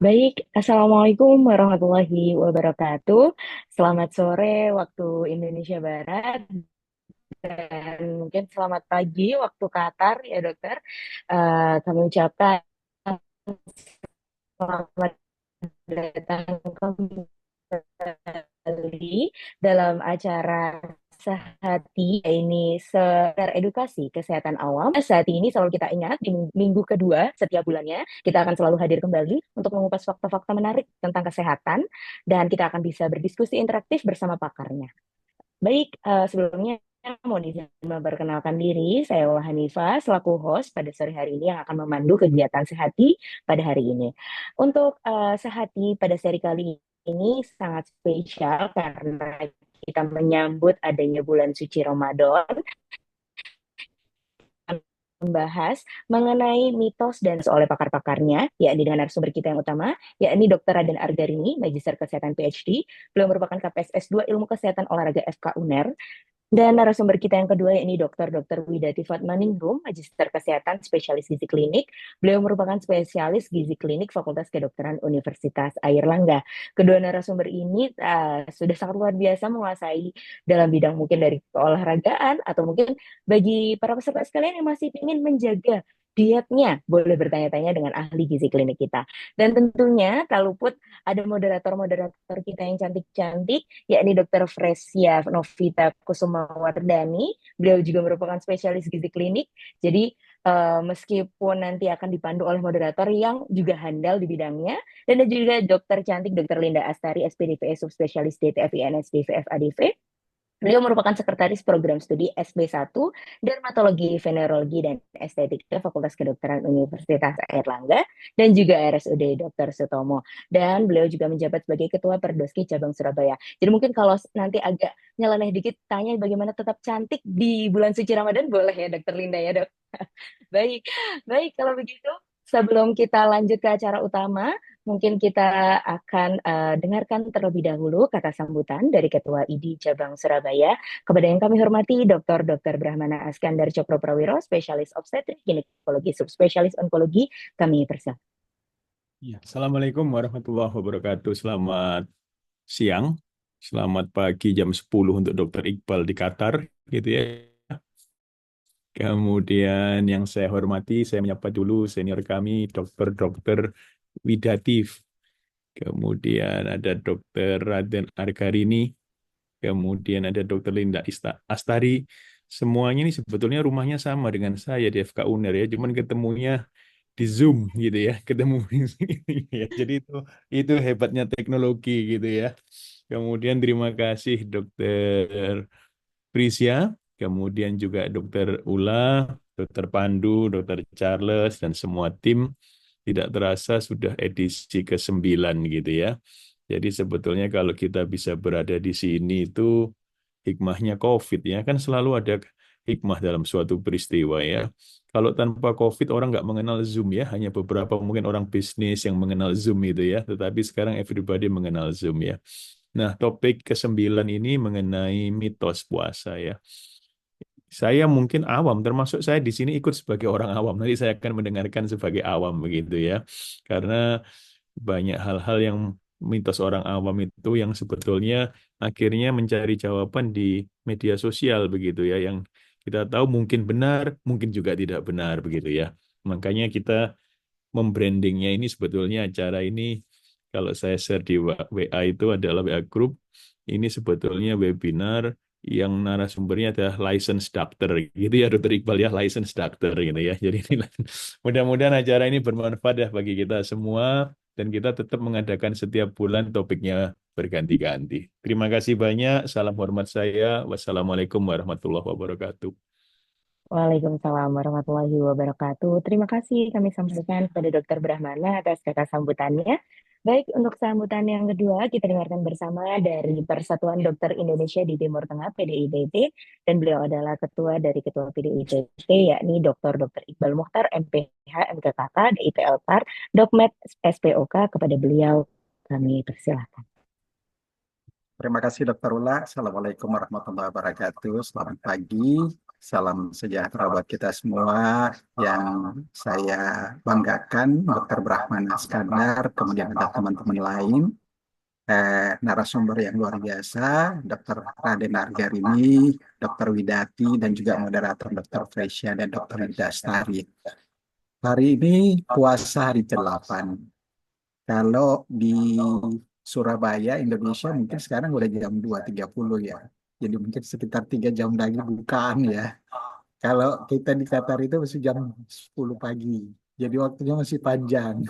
Baik, Assalamualaikum warahmatullahi wabarakatuh. Selamat sore waktu Indonesia Barat dan mungkin selamat pagi waktu Qatar ya dokter. Kami ucapkan selamat datang kembali dalam acara Sehati ini sekedar edukasi kesehatan awam. Sehati ini selalu kita ingat di minggu kedua setiap bulannya kita akan selalu hadir kembali untuk mengupas fakta-fakta menarik tentang kesehatan dan kita akan bisa berdiskusi interaktif bersama pakarnya. Baik, sebelumnya mohon izin memperkenalkan diri, saya Ula Hanifah selaku host pada sore hari ini yang akan memandu kegiatan Sehati pada hari ini. Untuk Sehati pada seri kali ini sangat spesial karena kita menyambut adanya bulan suci Ramadan, membahas mengenai mitos dan oleh pakar-pakarnya, yakni dengan narasumber kita yang utama, yakni Dr. Raden Argarini, Magister Kesehatan PhD. Beliau merupakan KPSS 2 Ilmu Kesehatan Olahraga FK UNER. Dan narasumber kita yang kedua ini Dr. Widati Fatmaningrum, Magister Kesehatan Spesialis Gizi Klinik. Beliau merupakan spesialis gizi klinik Fakultas Kedokteran Universitas Airlangga. Kedua narasumber ini sudah sangat luar biasa menguasai dalam bidang mungkin dari keolahragaan atau mungkin bagi para peserta sekalian yang masih ingin menjaga dietnya, boleh bertanya-tanya dengan ahli gizi klinik kita. Dan tentunya kalau put ada moderator-moderator kita yang cantik-cantik yakni Dr. Fresia Novita Kusuma Wardani. Beliau juga merupakan spesialis gizi klinik. Jadi meskipun nanti akan dipandu oleh moderator yang juga handal di bidangnya, dan ada juga dokter cantik Dr. Linda Astari, SPDVE Subspesialis DTF INS DVF ADV. Beliau merupakan sekretaris program studi SB1 Dermatologi, Venerologi, dan Estetika Fakultas Kedokteran Universitas Airlangga dan juga RSUD Dr. Sutomo. Dan beliau juga menjabat sebagai Ketua Perdoski Cabang Surabaya. Jadi mungkin kalau nanti agak nyeleneh dikit tanya bagaimana tetap cantik di bulan suci Ramadan, boleh ya Dr. Linda ya dok. Baik, baik kalau begitu. Sebelum kita lanjut ke acara utama, mungkin kita akan dengarkan terlebih dahulu kata sambutan dari Ketua ID Cabang Surabaya kepada yang kami hormati Dr. Brahmana Askandar Cokro Prawiro, Spesialis Obstetrik Ginekologi Subspesialis Onkologi. Kami persilakan. Ya, Assalamualaikum warahmatullahi wabarakatuh. Selamat siang, selamat pagi jam 10 untuk Dokter Iqbal di Qatar, gitu ya. Kemudian yang saya hormati, saya menyapa dulu senior kami, Dokter Widatif. Kemudian ada Dokter Raden Argarini, kemudian ada Dokter Linda Astari. Semuanya ini sebetulnya rumahnya sama dengan saya di FK UNER ya, cuman ketemunya di Zoom gitu ya, ketemu di sini ya. Jadi itu hebatnya teknologi gitu ya. Kemudian terima kasih Dokter Prisya, kemudian juga Dokter Ula, Dokter Pandu, Dokter Charles dan semua tim. Tidak terasa sudah edisi ke-9 gitu ya. Jadi sebetulnya kalau kita bisa berada di sini itu hikmahnya COVID ya, kan selalu ada hikmah dalam suatu peristiwa ya. Kalau tanpa COVID orang nggak mengenal Zoom ya, hanya beberapa mungkin orang bisnis yang mengenal Zoom itu ya, tetapi sekarang everybody mengenal Zoom ya. Nah, topik ke-9 ini mengenai mitos puasa ya. Saya mungkin awam, termasuk saya di sini ikut sebagai orang awam. Nanti saya akan mendengarkan sebagai awam begitu ya. Karena banyak hal-hal yang mitos orang awam itu yang sebetulnya akhirnya mencari jawaban di media sosial begitu ya, yang kita tahu mungkin benar, mungkin juga tidak benar begitu ya. Makanya kita membrandingnya ini sebetulnya acara ini kalau saya share di WA itu adalah WA Group, ini sebetulnya webinar yang narasumbernya adalah licensed doctor gitu ya Dokter Iqbal ya, licensed doctor gitu ya. Jadi ini mudah-mudahan acara ini bermanfaat ya bagi kita semua dan kita tetap mengadakan setiap bulan topiknya berganti-ganti. Terima kasih banyak. Salam hormat saya. Wassalamualaikum warahmatullahi wabarakatuh. Waalaikumsalam warahmatullahi wabarakatuh. Terima kasih kami sampaikan kepada Dr. Brahmana atas kata sambutannya. Baik, untuk sambutan yang kedua kita dengarkan bersama dari Persatuan Dokter Indonesia di Timur Tengah (PDITT) dan beliau adalah ketua dari Ketua PDITT yakni Dr. Iqbal Mukhtar MPH MKKK DIP Elpar Dokmed SPOK. Kepada beliau kami persilahkan. Terima kasih Dokter Ula. Assalamualaikum warahmatullahi wabarakatuh. Selamat pagi. Salam sejahtera buat kita semua. Yang saya banggakan, Dr. Brahmana Skandar, kemudian ada teman-teman lain, narasumber yang luar biasa, Dr. Raden Argarini, Dr. Widati, dan juga moderator Dr. Fresya dan Dr. Lidastari. Hari ini puasa hari ke-8. Kalau di Surabaya, Indonesia, mungkin sekarang udah jam 2.30 ya. Jadi mungkin sekitar 3 jam lagi bukaan ya. Kalau kita di Qatar itu masih jam 10 pagi. Jadi waktunya masih panjang.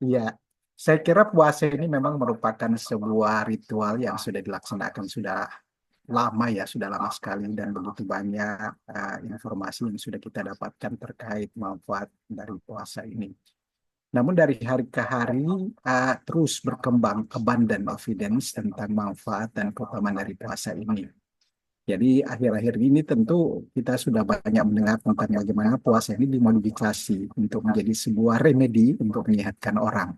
Iya, saya kira puasa ini memang merupakan sebuah ritual yang sudah dilaksanakan sudah lama ya, sudah lama sekali dan begitu banyak informasi yang sudah kita dapatkan terkait manfaat dari puasa ini. Namun dari hari ke hari terus berkembang abundant evidence tentang manfaat dan keutamaan dari puasa ini. Jadi akhir-akhir ini tentu kita sudah banyak mendengar tentang bagaimana puasa ini dimodifikasi untuk menjadi sebuah remedi untuk menyehatkan orang.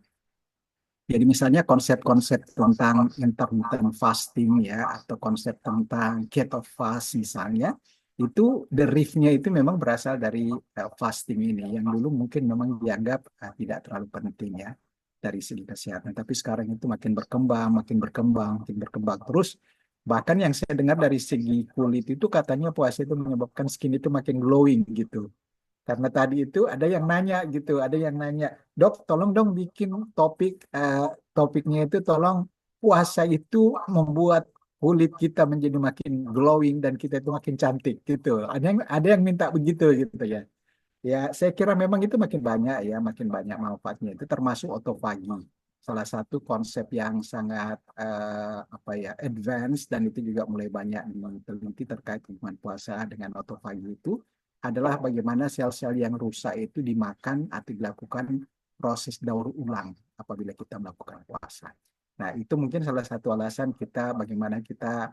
Jadi misalnya konsep-konsep tentang intermittent fasting ya, atau konsep tentang keto fast misalnya, itu the riff-nya itu memang berasal dari fasting ini, yang dulu mungkin memang dianggap tidak terlalu penting ya dari segi kesehatan. Tapi sekarang itu makin berkembang, makin berkembang, makin berkembang. Terus bahkan yang saya dengar dari segi kulit itu katanya puasa itu menyebabkan skin itu makin glowing gitu. Karena tadi itu ada yang nanya gitu, ada yang nanya, dok, tolong dong bikin topiknya itu tolong puasa itu membuat kulit kita menjadi makin glowing dan kita itu makin cantik gitu. Ada yang minta begitu gitu ya. Ya, saya kira memang itu makin banyak manfaatnya. Itu termasuk otophagy, salah satu konsep yang sangat apa ya advance dan itu juga mulai banyak diteliti terkait hubungan puasa dengan otophagy itu adalah bagaimana sel-sel yang rusak itu dimakan atau dilakukan proses daur ulang apabila kita melakukan puasa. Nah, itu mungkin salah satu alasan kita bagaimana kita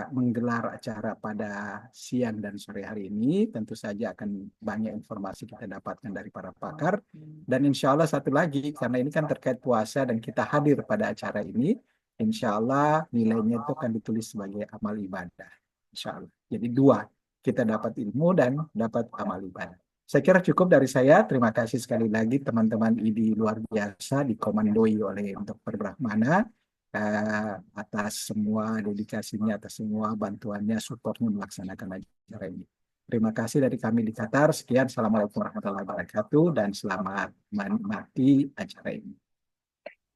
menggelar acara pada siang dan sore hari ini. Tentu saja akan banyak informasi kita dapatkan dari para pakar. Dan insya Allah satu lagi, karena ini kan terkait puasa dan kita hadir pada acara ini, insya Allah nilainya itu akan ditulis sebagai amal ibadah. Insya Allah. Jadi dua, kita dapat ilmu dan dapat amal ibadah. Saya kira cukup dari saya. Terima kasih sekali lagi teman-teman IDI luar biasa dikomandoi oleh Dr. Brahmana atas semua dedikasinya, atas semua bantuannya, supportnya melaksanakan acara ini. Terima kasih dari kami di Qatar. Sekian, Assalamualaikum warahmatullahi wabarakatuh, dan selamat menikmati acara ini.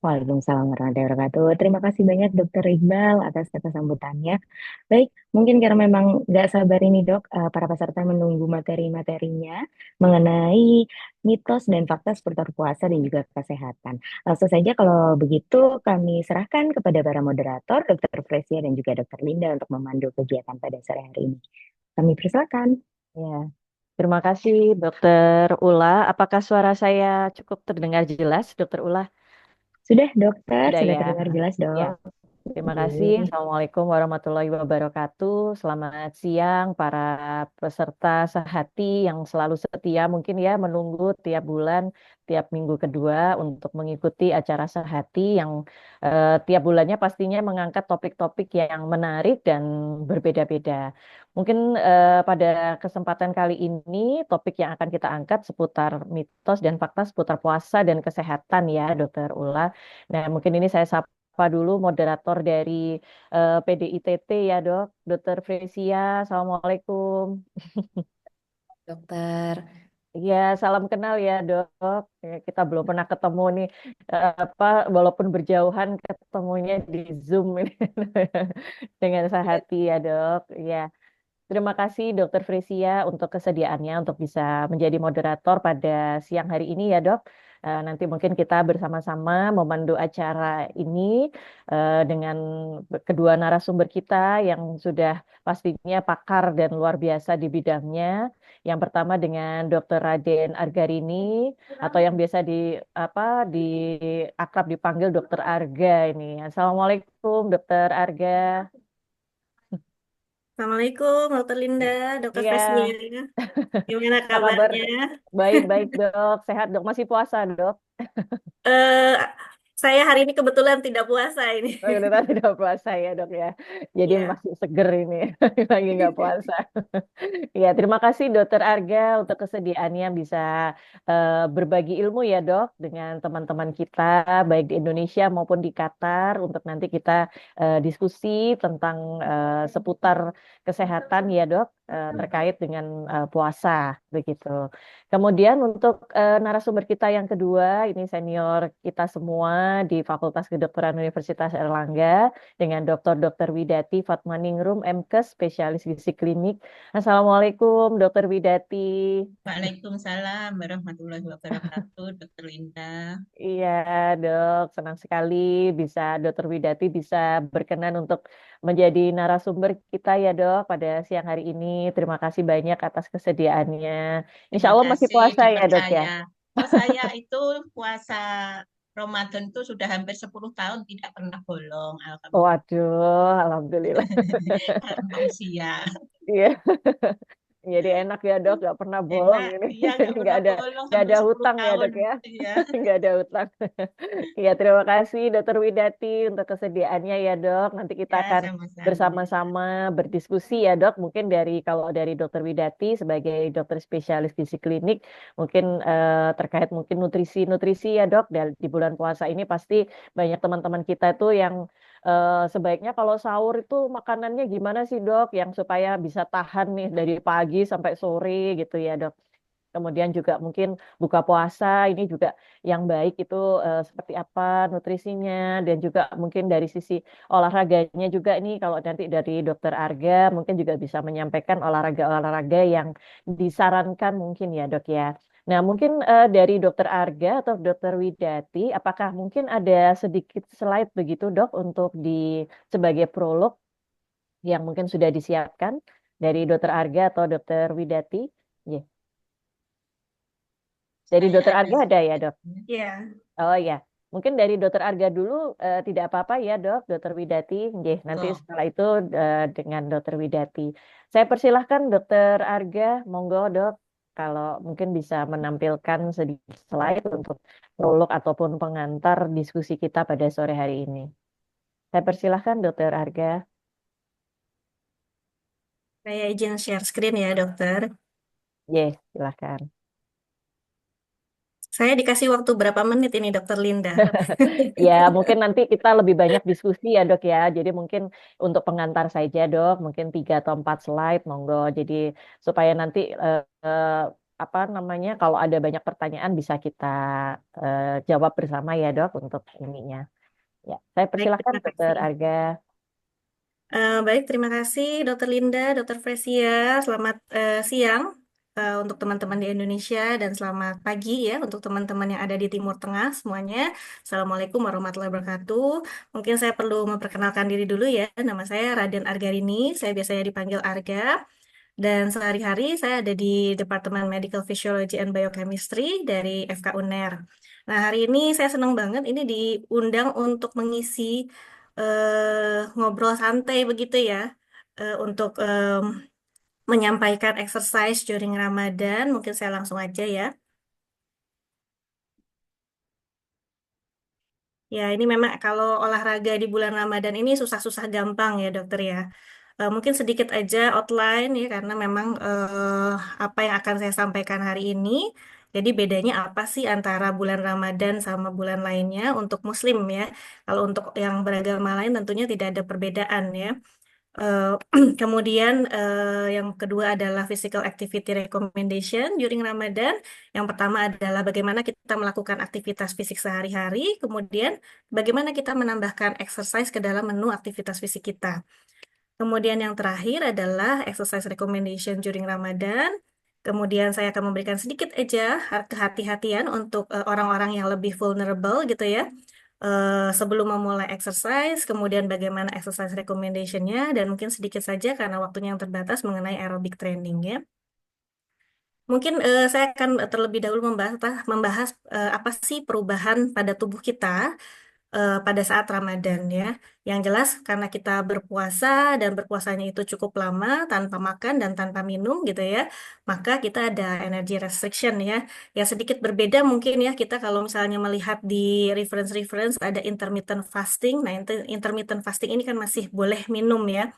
Waalaikumsalam warahmatullahi wabarakatuh. Terima kasih banyak Dokter Iqbal atas kata sambutannya. Baik, mungkin karena memang nggak sabar ini dok, para peserta menunggu materi-materinya mengenai mitos dan fakta seputar puasa dan juga kesehatan. Langsung saja kalau begitu kami serahkan kepada para moderator, Dokter Fresia dan juga Dokter Linda untuk memandu kegiatan pada sore hari ini. Kami persilakan. Ya, terima kasih Dokter Ula. Apakah suara saya cukup terdengar jelas, Dokter Ula? Sudah dokter, Sudah sudah ya. terdengar jelas Ya, dok. terima kasih. Assalamualaikum warahmatullahi wabarakatuh. Selamat siang para peserta sehati yang selalu setia mungkin ya menunggu tiap bulan, tiap minggu kedua untuk mengikuti acara sehati yang tiap bulannya pastinya mengangkat topik-topik yang menarik dan berbeda-beda. Mungkin pada kesempatan kali ini topik yang akan kita angkat seputar mitos dan fakta seputar puasa dan kesehatan ya, Dokter Ula. Nah, mungkin ini saya sapa dulu moderator dari PDITT ya dok, Dokter Fresia. Assalamualaikum. Dokter. Iya, salam kenal ya dok. Ya, kita belum pernah ketemu nih, apa walaupun berjauhan ketemunya di Zoom ini dengan sehati ya dok. Ya, terima kasih Dokter Fresia untuk kesediaannya untuk bisa menjadi moderator pada siang hari ini ya dok. Nanti mungkin kita bersama-sama memandu acara ini dengan kedua narasumber kita yang sudah pastinya pakar dan luar biasa di bidangnya. Yang pertama dengan Dr. Raden Argarini atau yang biasa apa di akrab dipanggil Dokter Arga ini. Assalamualaikum Dokter Arga. Assalamualaikum, Dokter Linda, Dokter Iya, Fesnia. Gimana apa kabar? kabarnya? Baik-baik dok, sehat dok, masih puasa dok. Eh, Saya hari ini kebetulan tidak puasa ini. Oh, kita tidak puasa ya dok ya. Jadi Iya. masih seger ini, lagi nggak puasa. Ya, terima kasih Dokter Arga untuk kesediaannya bisa berbagi ilmu ya dok dengan teman-teman kita baik di Indonesia maupun di Qatar untuk nanti kita diskusi tentang seputar kesehatan ya dok terkait dengan puasa begitu. Kemudian untuk narasumber kita yang kedua, ini senior kita semua di Fakultas Kedokteran Universitas Erlangga dengan Dr. Widati Fatmaningrum, MKes, spesialis gizi klinik. Assalamualaikum, Dokter Widati. Waalaikumsalam warahmatullahi wabarakatuh, Dokter Linda. Iya, dok, senang sekali bisa Dokter Widati bisa berkenan untuk menjadi narasumber kita ya dok pada siang hari ini. Terima kasih banyak atas kesediaannya. Insya Terima Allah masih kasih puasa ya dok ya. dipercaya. Oh, saya itu puasa Ramadan itu sudah hampir 10 tahun tidak pernah bolong, alhamdulillah. Waduh, alhamdulillah. Karena usia. Iya. Jadi enak ya dok, nggak pernah bolong Enak, ini. iya nggak Nggak pernah ada bolong nggak sampai ada 10 hutang ya tahun. dok ya. Iya, Nggak ada hutang. Iya, terima kasih Dokter Widati untuk kesediaannya ya dok. Nanti kita ya akan sama-sama. bersama-sama berdiskusi ya dok. Mungkin kalau dari Dokter Widati sebagai dokter spesialis gizi klinik, mungkin terkait mungkin nutrisi-nutrisi ya dok. Di bulan puasa ini pasti banyak teman-teman kita tuh yang sebaiknya kalau sahur itu makanannya gimana sih dok, yang supaya bisa tahan nih dari pagi sampai sore gitu ya dok. Kemudian juga mungkin buka puasa ini juga yang baik itu seperti apa nutrisinya dan juga mungkin dari sisi olahraganya juga ini kalau nanti dari Dokter Arga mungkin juga bisa menyampaikan olahraga-olahraga yang disarankan mungkin ya dok ya. Nah mungkin dari Dokter Arga atau Dokter Widati apakah mungkin ada sedikit slide begitu dok untuk sebagai prolog yang mungkin sudah disiapkan dari Dokter Arga atau Dokter Widati? Ya. Dari Saya Dokter ada Arga ada ya, Dok? Iya. Oh ya, mungkin dari Dokter Arga dulu tidak apa-apa ya, Dok, Dokter Widati. Nggih, nanti Oh, setelah itu dengan Dokter Widati. Saya persilahkan Dokter Arga, monggo, Dok. Kalau mungkin bisa menampilkan sedikit slide untuk prolog ataupun pengantar diskusi kita pada sore hari ini. Saya persilahkan Dokter Arga. Saya izin share screen ya, dokter. Yes, silahkan. Saya dikasih waktu berapa menit ini, Dokter Linda? Ya, mungkin nanti kita lebih banyak diskusi ya dok ya. Jadi mungkin untuk pengantar saja dok, mungkin 3 atau 4 slide, monggo. Jadi supaya nanti apa namanya, kalau ada banyak pertanyaan bisa kita jawab bersama ya dok untuk ininya. Ya, saya Baik, persilahkan terima Dokter kasih. Arga. Baik, terima kasih Dokter Linda, Dokter Fresia. Selamat siang untuk teman-teman di Indonesia dan selamat pagi ya untuk teman-teman yang ada di Timur Tengah semuanya. Assalamualaikum warahmatullahi wabarakatuh. Mungkin saya perlu memperkenalkan diri dulu ya. Nama saya Raden Argarini, saya biasanya dipanggil Arga. Dan sehari-hari saya ada di Departemen Medical Physiology and Biochemistry dari FK UNER. Nah, hari ini saya senang banget ini diundang untuk mengisi ngobrol santai begitu ya, untuk menyampaikan exercise during Ramadan. Mungkin saya langsung aja ya. Ya, ini memang kalau olahraga di bulan Ramadan ini susah-susah gampang ya, dokter ya. Mungkin sedikit aja outline ya, karena memang apa yang akan saya sampaikan hari ini. Jadi bedanya apa sih antara bulan Ramadan sama bulan lainnya untuk Muslim ya. Kalau untuk yang beragama lain tentunya tidak ada perbedaan ya. Eh, Kemudian yang kedua adalah physical activity recommendation during Ramadan. Yang pertama adalah bagaimana kita melakukan aktivitas fisik sehari-hari, kemudian bagaimana kita menambahkan exercise ke dalam menu aktivitas fisik kita. Kemudian yang terakhir adalah exercise recommendation during Ramadan. Kemudian saya akan memberikan sedikit aja kehati-hatian untuk orang-orang yang lebih vulnerable gitu ya. Sebelum memulai exercise, kemudian bagaimana exercise recommendation-nya, dan mungkin sedikit saja karena waktunya yang terbatas mengenai aerobic training ya. Mungkin saya akan terlebih dahulu membahas apa sih perubahan pada tubuh kita pada saat Ramadan ya. Yang jelas karena kita berpuasa dan berpuasanya itu cukup lama tanpa makan dan tanpa minum gitu ya, maka kita ada energy restriction ya. Yang sedikit berbeda mungkin ya kita kalau misalnya melihat di reference-reference ada intermittent fasting. Nah, intermittent fasting ini kan masih boleh minum ya,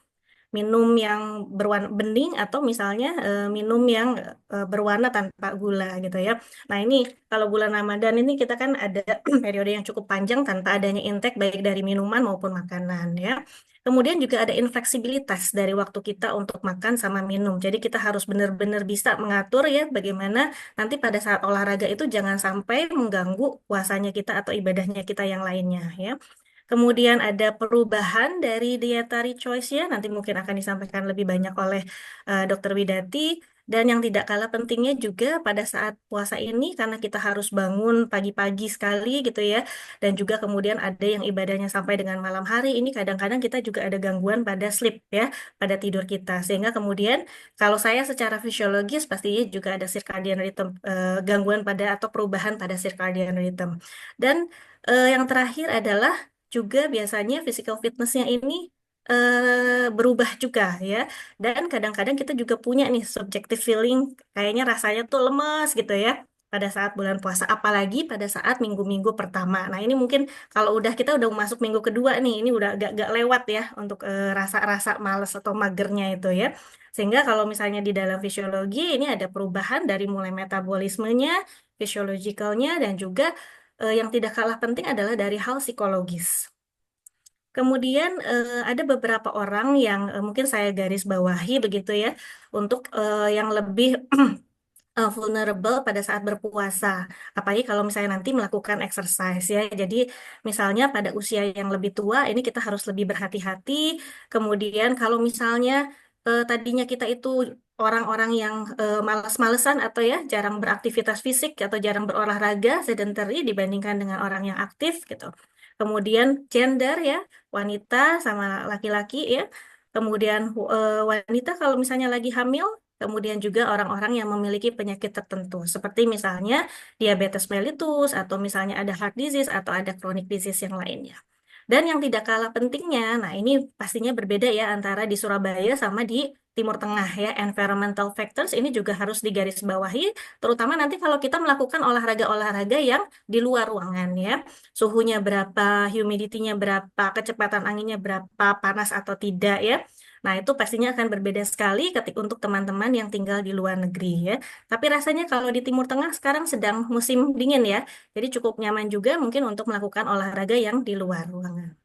minum yang berwarna bening atau misalnya minum yang berwarna tanpa gula gitu ya. Nah ini kalau bulan Ramadan ini kita kan ada periode yang cukup panjang tanpa adanya intake baik dari minuman maupun makanan ya. Kemudian juga ada infleksibilitas dari waktu kita untuk makan sama minum. Jadi kita harus benar-benar bisa mengatur ya bagaimana nanti pada saat olahraga itu jangan sampai mengganggu puasanya kita atau ibadahnya kita yang lainnya ya. Kemudian ada perubahan dari dietary choice-nya, nanti mungkin akan disampaikan lebih banyak oleh Dr. Widati. Dan yang tidak kalah pentingnya juga pada saat puasa ini, karena kita harus bangun pagi-pagi sekali gitu ya, dan juga kemudian ada yang ibadahnya sampai dengan malam hari, ini kadang-kadang kita juga ada gangguan pada sleep ya, pada tidur kita. Sehingga kemudian kalau saya secara fisiologis pastinya juga ada circadian rhythm, gangguan pada atau perubahan pada circadian rhythm. Dan yang terakhir adalah juga biasanya physical fitnessnya ini berubah juga ya. Dan kadang-kadang kita juga punya nih subjective feeling, kayaknya rasanya tuh lemes gitu ya pada saat bulan puasa, apalagi pada saat minggu-minggu pertama. Nah ini mungkin kalau kita udah masuk minggu kedua nih, ini udah agak lewat ya untuk rasa-rasa males atau magernya itu ya. Sehingga kalau misalnya di dalam fisiologi ini ada perubahan dari mulai metabolismenya, fisiologikalnya, dan juga yang tidak kalah penting adalah dari hal psikologis. Kemudian ada beberapa orang yang mungkin saya garis bawahi begitu ya, untuk yang lebih vulnerable pada saat berpuasa. Apalagi kalau misalnya nanti melakukan exercise ya. Jadi misalnya pada usia yang lebih tua ini kita harus lebih berhati-hati. Kemudian kalau misalnya tadinya kita itu orang-orang yang malas-malesan atau ya jarang beraktivitas fisik atau jarang berolahraga, sedentary dibandingkan dengan orang yang aktif gitu. Kemudian gender ya, wanita sama laki-laki ya. Kemudian wanita kalau misalnya lagi hamil, kemudian juga orang-orang yang memiliki penyakit tertentu, seperti misalnya diabetes mellitus, atau misalnya ada heart disease, atau ada chronic disease yang lainnya. Dan yang tidak kalah pentingnya, nah ini pastinya berbeda ya antara di Surabaya sama di Timur Tengah ya, environmental factors ini juga harus digarisbawahi, terutama nanti kalau kita melakukan olahraga-olahraga yang di luar ruangan ya. Suhunya berapa, humidity-nya berapa, kecepatan anginnya berapa, panas atau tidak ya. Nah, itu pastinya akan berbeda sekali ketika untuk teman-teman yang tinggal di luar negeri ya. Tapi rasanya kalau di Timur Tengah sekarang sedang musim dingin ya. Jadi cukup nyaman juga mungkin untuk melakukan olahraga yang di luar ruangan.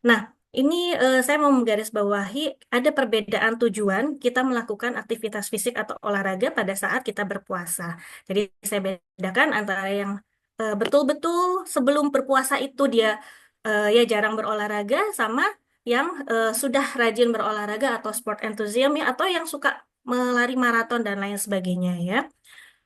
Nah, ini saya mau menggarisbawahi ada perbedaan tujuan kita melakukan aktivitas fisik atau olahraga pada saat kita berpuasa. Jadi saya bedakan antara yang betul-betul sebelum berpuasa itu dia ya jarang berolahraga sama yang sudah rajin berolahraga atau sport enthusiast ya atau yang suka melari maraton dan lain sebagainya ya.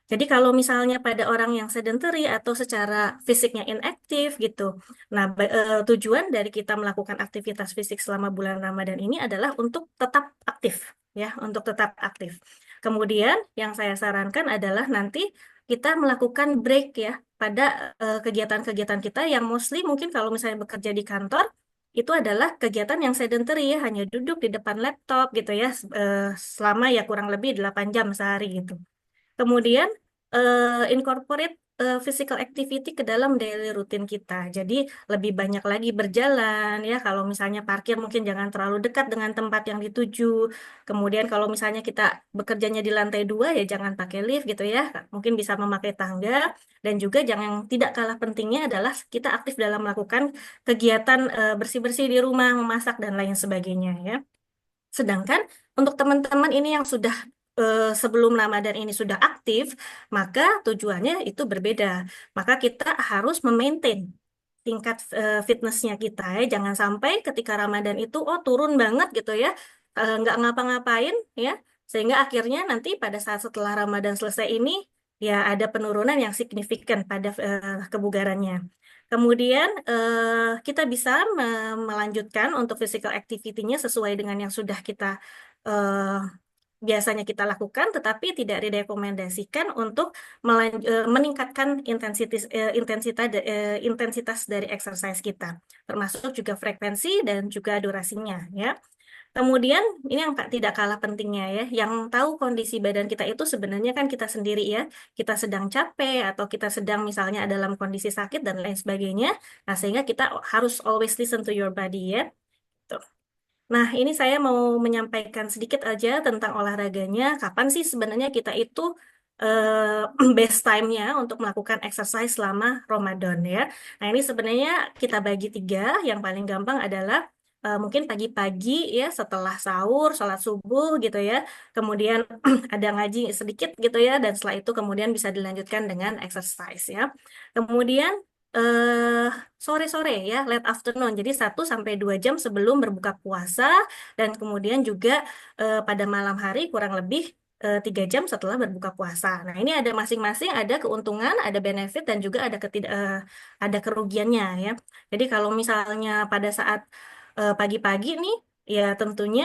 Jadi kalau misalnya pada orang yang sedentary atau secara fisiknya inaktif gitu, nah tujuan dari kita melakukan aktivitas fisik selama bulan Ramadan ini adalah untuk tetap aktif, ya, untuk tetap aktif. Kemudian yang saya sarankan adalah nanti kita melakukan break ya pada kegiatan-kegiatan kita yang mostly mungkin kalau misalnya bekerja di kantor itu adalah kegiatan yang sedentary ya, hanya duduk di depan laptop gitu ya, selama ya kurang lebih 8 jam sehari gitu. Kemudian incorporate physical activity ke dalam daily routine kita. Jadi lebih banyak lagi berjalan ya. Kalau misalnya parkir mungkin jangan terlalu dekat dengan tempat yang dituju. Kemudian kalau misalnya kita bekerjanya di lantai 2 ya jangan pakai lift gitu ya. Mungkin bisa memakai tangga dan juga jangan tidak kalah pentingnya adalah kita aktif dalam melakukan kegiatan bersih-bersih di rumah, memasak dan lain sebagainya ya. Sedangkan untuk teman-teman ini yang sudah sebelum Ramadan ini sudah aktif, maka tujuannya itu berbeda. Maka kita harus memaintain tingkat fitnessnya kita ya. Jangan sampai ketika Ramadan itu turun banget gitu ya, nggak ngapa-ngapain ya, sehingga akhirnya nanti pada saat setelah Ramadan selesai ini ya ada penurunan yang signifikan pada kebugarannya. Kemudian kita bisa melanjutkan untuk physical activity-nya sesuai dengan yang sudah kita eh, biasanya kita lakukan, tetapi tidak direkomendasikan untuk meningkatkan intensitas dari exercise kita, termasuk juga frekuensi dan juga durasinya, ya. Kemudian ini yang tidak kalah pentingnya ya, yang tahu kondisi badan kita itu sebenarnya kan kita sendiri ya, kita sedang capek atau kita sedang misalnya dalam kondisi sakit dan lain sebagainya. Nah, sehingga kita harus always listen to your body ya. Tuh. Nah, ini saya mau menyampaikan sedikit aja tentang olahraganya. Kapan sih sebenarnya kita itu best time-nya untuk melakukan exercise selama Ramadan ya. Nah, ini sebenarnya kita bagi 3. Yang paling gampang adalah mungkin pagi-pagi ya setelah sahur, sholat subuh gitu ya. Kemudian ada ngaji sedikit gitu ya. Dan setelah itu kemudian bisa dilanjutkan dengan exercise ya. Kemudian eh sore-sore ya, late afternoon. Jadi 1 sampai 2 jam sebelum berbuka puasa dan kemudian juga pada malam hari kurang lebih 3 jam setelah berbuka puasa. Nah, ini ada masing-masing ada keuntungan, ada benefit dan juga ada kerugiannya ya. Jadi kalau misalnya pada saat pagi-pagi nih, ya tentunya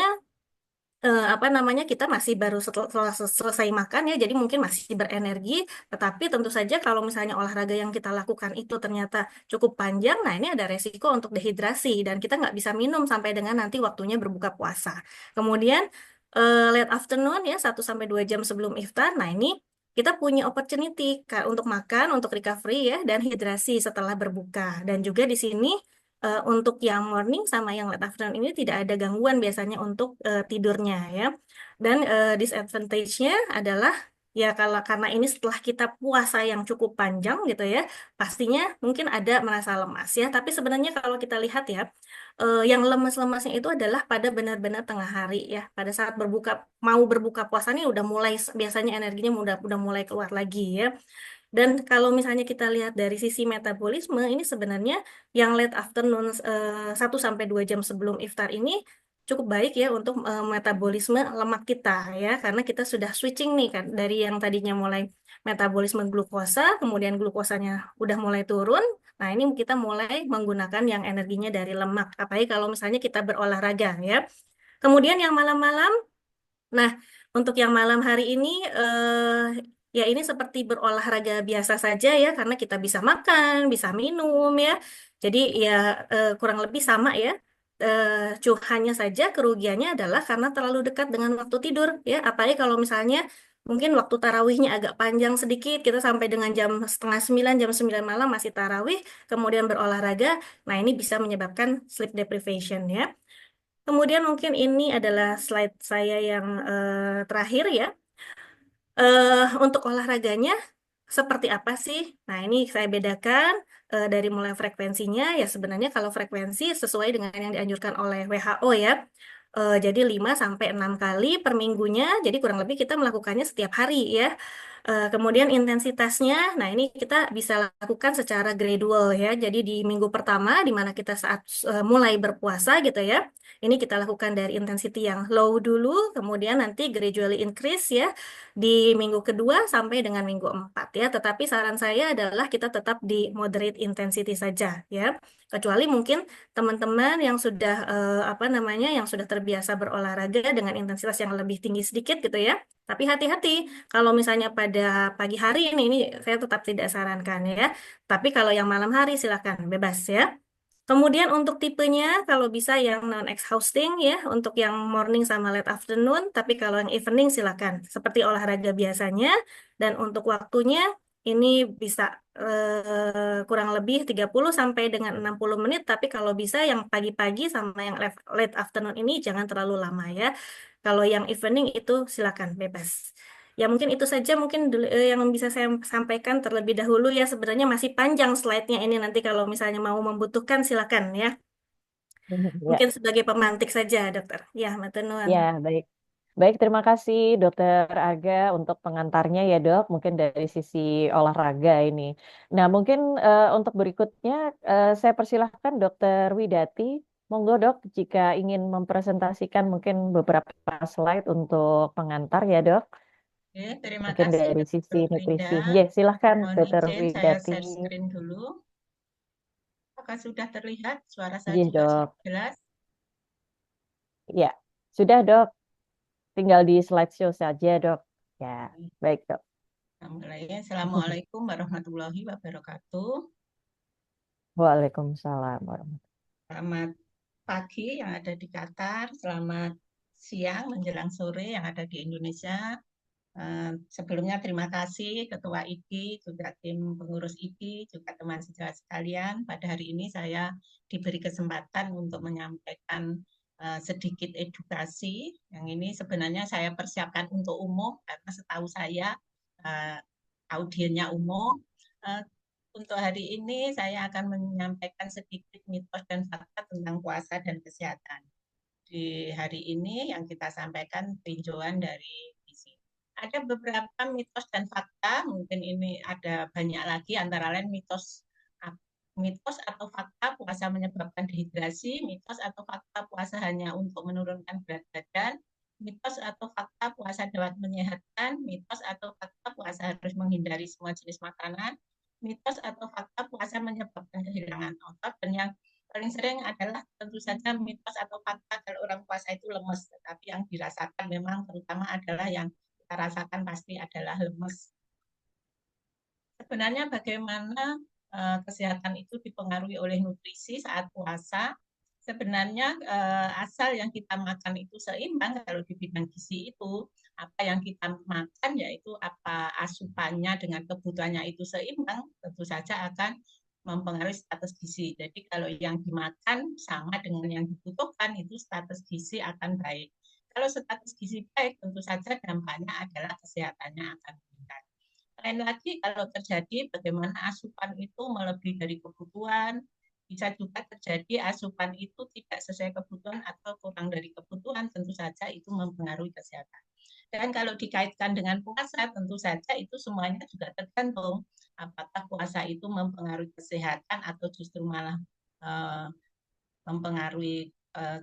apa namanya kita masih baru setelah selesai makan ya, jadi mungkin masih berenergi, tetapi tentu saja kalau misalnya olahraga yang kita lakukan itu ternyata cukup panjang, nah ini ada resiko untuk dehidrasi dan kita nggak bisa minum sampai dengan nanti waktunya berbuka puasa. Kemudian late afternoon ya 1 sampai 2 jam sebelum iftar, nah ini kita punya opportunity untuk makan, untuk recovery ya, dan hidrasi setelah berbuka. Dan juga di sini untuk yang morning sama yang late afternoon ini tidak ada gangguan biasanya untuk tidurnya ya. Dan disadvantage-nya adalah ya kalau karena ini setelah kita puasa yang cukup panjang gitu ya, pastinya mungkin ada merasa lemas ya. Tapi sebenarnya kalau kita lihat ya, yang lemas-lemasnya itu adalah pada benar-benar tengah hari ya. Pada saat mau berbuka puasa nih udah mulai biasanya energinya udah mulai keluar lagi ya. Dan kalau misalnya kita lihat dari sisi metabolisme, ini sebenarnya yang late afternoon 1 sampai 2 jam sebelum iftar ini cukup baik ya untuk metabolisme lemak kita ya, karena kita sudah switching nih kan dari yang tadinya mulai metabolisme glukosa, kemudian glukosanya udah mulai turun. Nah, ini kita mulai menggunakan yang energinya dari lemak, apalagi kalau misalnya kita berolahraga ya. Kemudian yang malam-malam, nah, untuk yang malam hari ini, ya ini seperti berolahraga biasa saja ya, karena kita bisa makan, bisa minum ya. Jadi ya kurang lebih sama ya. Hanya saja kerugiannya adalah karena terlalu dekat dengan waktu tidur ya. Apalagi kalau misalnya mungkin waktu tarawihnya agak panjang sedikit, kita sampai dengan jam setengah 9, jam 9 malam masih tarawih, kemudian berolahraga. Nah, ini bisa menyebabkan sleep deprivation ya. Kemudian mungkin ini adalah slide saya yang terakhir ya. Untuk olahraganya seperti apa sih? Nah, ini saya bedakan dari mulai frekuensinya. Ya sebenarnya kalau frekuensi sesuai dengan yang dianjurkan oleh WHO ya. Jadi 5 sampai 6 kali per minggunya. Jadi kurang lebih kita melakukannya setiap hari ya. Kemudian intensitasnya, nah ini kita bisa lakukan secara gradual ya. Jadi di minggu pertama, di mana kita saat mulai berpuasa gitu ya, ini kita lakukan dari intensity yang low dulu, kemudian nanti gradually increase ya di minggu kedua sampai dengan minggu 4 ya. Tetapi saran saya adalah kita tetap di moderate intensity saja ya. Kecuali mungkin teman-teman yang sudah apa namanya, yang sudah terbiasa berolahraga dengan intensitas yang lebih tinggi sedikit gitu ya. Tapi hati-hati kalau misalnya pada pagi hari ini saya tetap tidak sarankan ya. Tapi kalau yang malam hari silakan bebas ya. Kemudian untuk tipenya kalau bisa yang non-exhausting ya, untuk yang morning sama late afternoon, tapi kalau yang evening silakan seperti olahraga biasanya, dan untuk waktunya ini bisa kurang lebih 30 sampai dengan 60 menit, tapi kalau bisa yang pagi-pagi sama yang late afternoon ini jangan terlalu lama ya. Kalau yang evening itu silakan bebas. Ya mungkin itu saja mungkin yang bisa saya sampaikan terlebih dahulu ya. Sebenarnya masih panjang slide-nya ini, nanti kalau misalnya mau membutuhkan silakan ya. Ya, Mungkin sebagai pemantik saja, dokter. Ya, matur nuwun. ya, baik. Baik, terima kasih Dokter Aga untuk pengantarnya ya Dok, mungkin dari sisi olahraga ini. Nah, mungkin untuk berikutnya saya persilahkan Dokter Widati. Monggo Dok, jika ingin mempresentasikan mungkin beberapa slide untuk pengantar ya Dok, Oke, terima mungkin kasih dari Dr. sisi nutrisi. Frida. Ya, silahkan Mohon Dokter izin saya Widati. share screen dulu. Apakah sudah terlihat? Suara saya Iya juga Dok, sudah jelas? ya sudah Dok. tinggal di slideshow saja, Dok. Ya, baik, Dok. Assalamualaikum warahmatullahi wabarakatuh. Waalaikumsalam warahmatullahi. Selamat pagi yang ada di Qatar, selamat siang menjelang sore yang ada di Indonesia. Sebelumnya terima kasih Ketua IDI, juga tim pengurus IDI, juga teman sejawat sekalian. Pada hari ini saya diberi kesempatan untuk menyampaikan sedikit edukasi. Yang ini sebenarnya saya persiapkan untuk umum, karena setahu saya audiennya umum. Untuk hari ini saya akan menyampaikan sedikit mitos dan fakta tentang puasa dan kesehatan. Di hari ini yang kita sampaikan tinjauan dari isi. Ada beberapa mitos dan fakta, mungkin ini ada banyak lagi, antara lain mitos atau fakta puasa menyebabkan dehidrasi, mitos atau fakta puasa hanya untuk menurunkan berat badan, mitos atau fakta puasa dapat menyehatkan, mitos atau fakta puasa harus menghindari semua jenis makanan, mitos atau fakta puasa menyebabkan kehilangan otot, dan yang paling sering adalah tentu saja mitos atau fakta kalau orang puasa itu lemes, tetapi yang dirasakan memang terutama adalah yang kita rasakan pasti adalah lemes. Sebenarnya bagaimana kesehatan itu dipengaruhi oleh nutrisi saat puasa? Sebenarnya asal yang kita makan itu seimbang, kalau di bidang gizi itu apa yang kita makan yaitu apa asupannya dengan kebutuhannya itu seimbang, tentu saja akan mempengaruhi status gizi. Jadi kalau yang dimakan sama dengan yang dibutuhkan, itu status gizi akan baik. Kalau status gizi baik, tentu saja dampaknya adalah kesehatannya akan meningkat. Lain lagi kalau terjadi bagaimana asupan itu melebihi dari kebutuhan, bisa juga terjadi asupan itu tidak sesuai kebutuhan atau kurang dari kebutuhan, tentu saja itu mempengaruhi kesehatan. Dan kalau dikaitkan dengan puasa, tentu saja itu semuanya juga tergantung apakah puasa itu mempengaruhi kesehatan atau justru malah mempengaruhi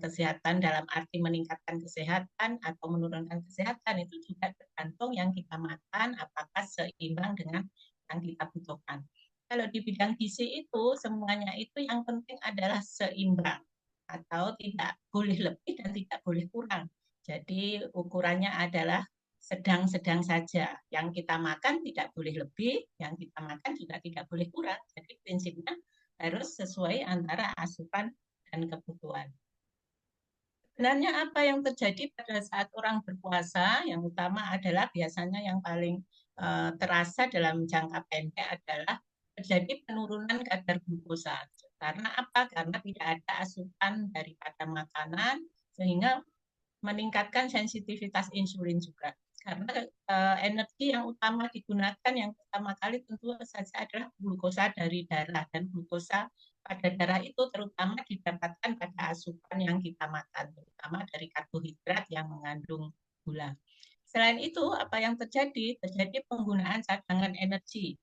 kesehatan dalam arti meningkatkan kesehatan atau menurunkan kesehatan. Itu juga tergantung yang kita makan apakah seimbang dengan yang kita butuhkan. Kalau di bidang gizi itu semuanya itu yang penting adalah seimbang, atau tidak boleh lebih dan tidak boleh kurang. Jadi ukurannya adalah sedang-sedang saja. Yang kita makan tidak boleh lebih, yang kita makan juga tidak boleh kurang. Jadi prinsipnya harus sesuai antara asupan dan kebutuhan. Sebenarnya apa yang terjadi pada saat orang berpuasa, yang utama adalah biasanya yang paling terasa dalam jangka pendek adalah terjadi penurunan kadar glukosa. Karena apa? Karena tidak ada asupan daripada makanan, sehingga meningkatkan sensitivitas insulin juga. Karena energi yang utama digunakan yang pertama kali tentu saja adalah glukosa dari darah, dan glukosa pada darah itu terutama didapatkan pada asupan yang kita makan, terutama dari karbohidrat yang mengandung gula. Selain itu, apa yang terjadi? Terjadi penggunaan cadangan energi,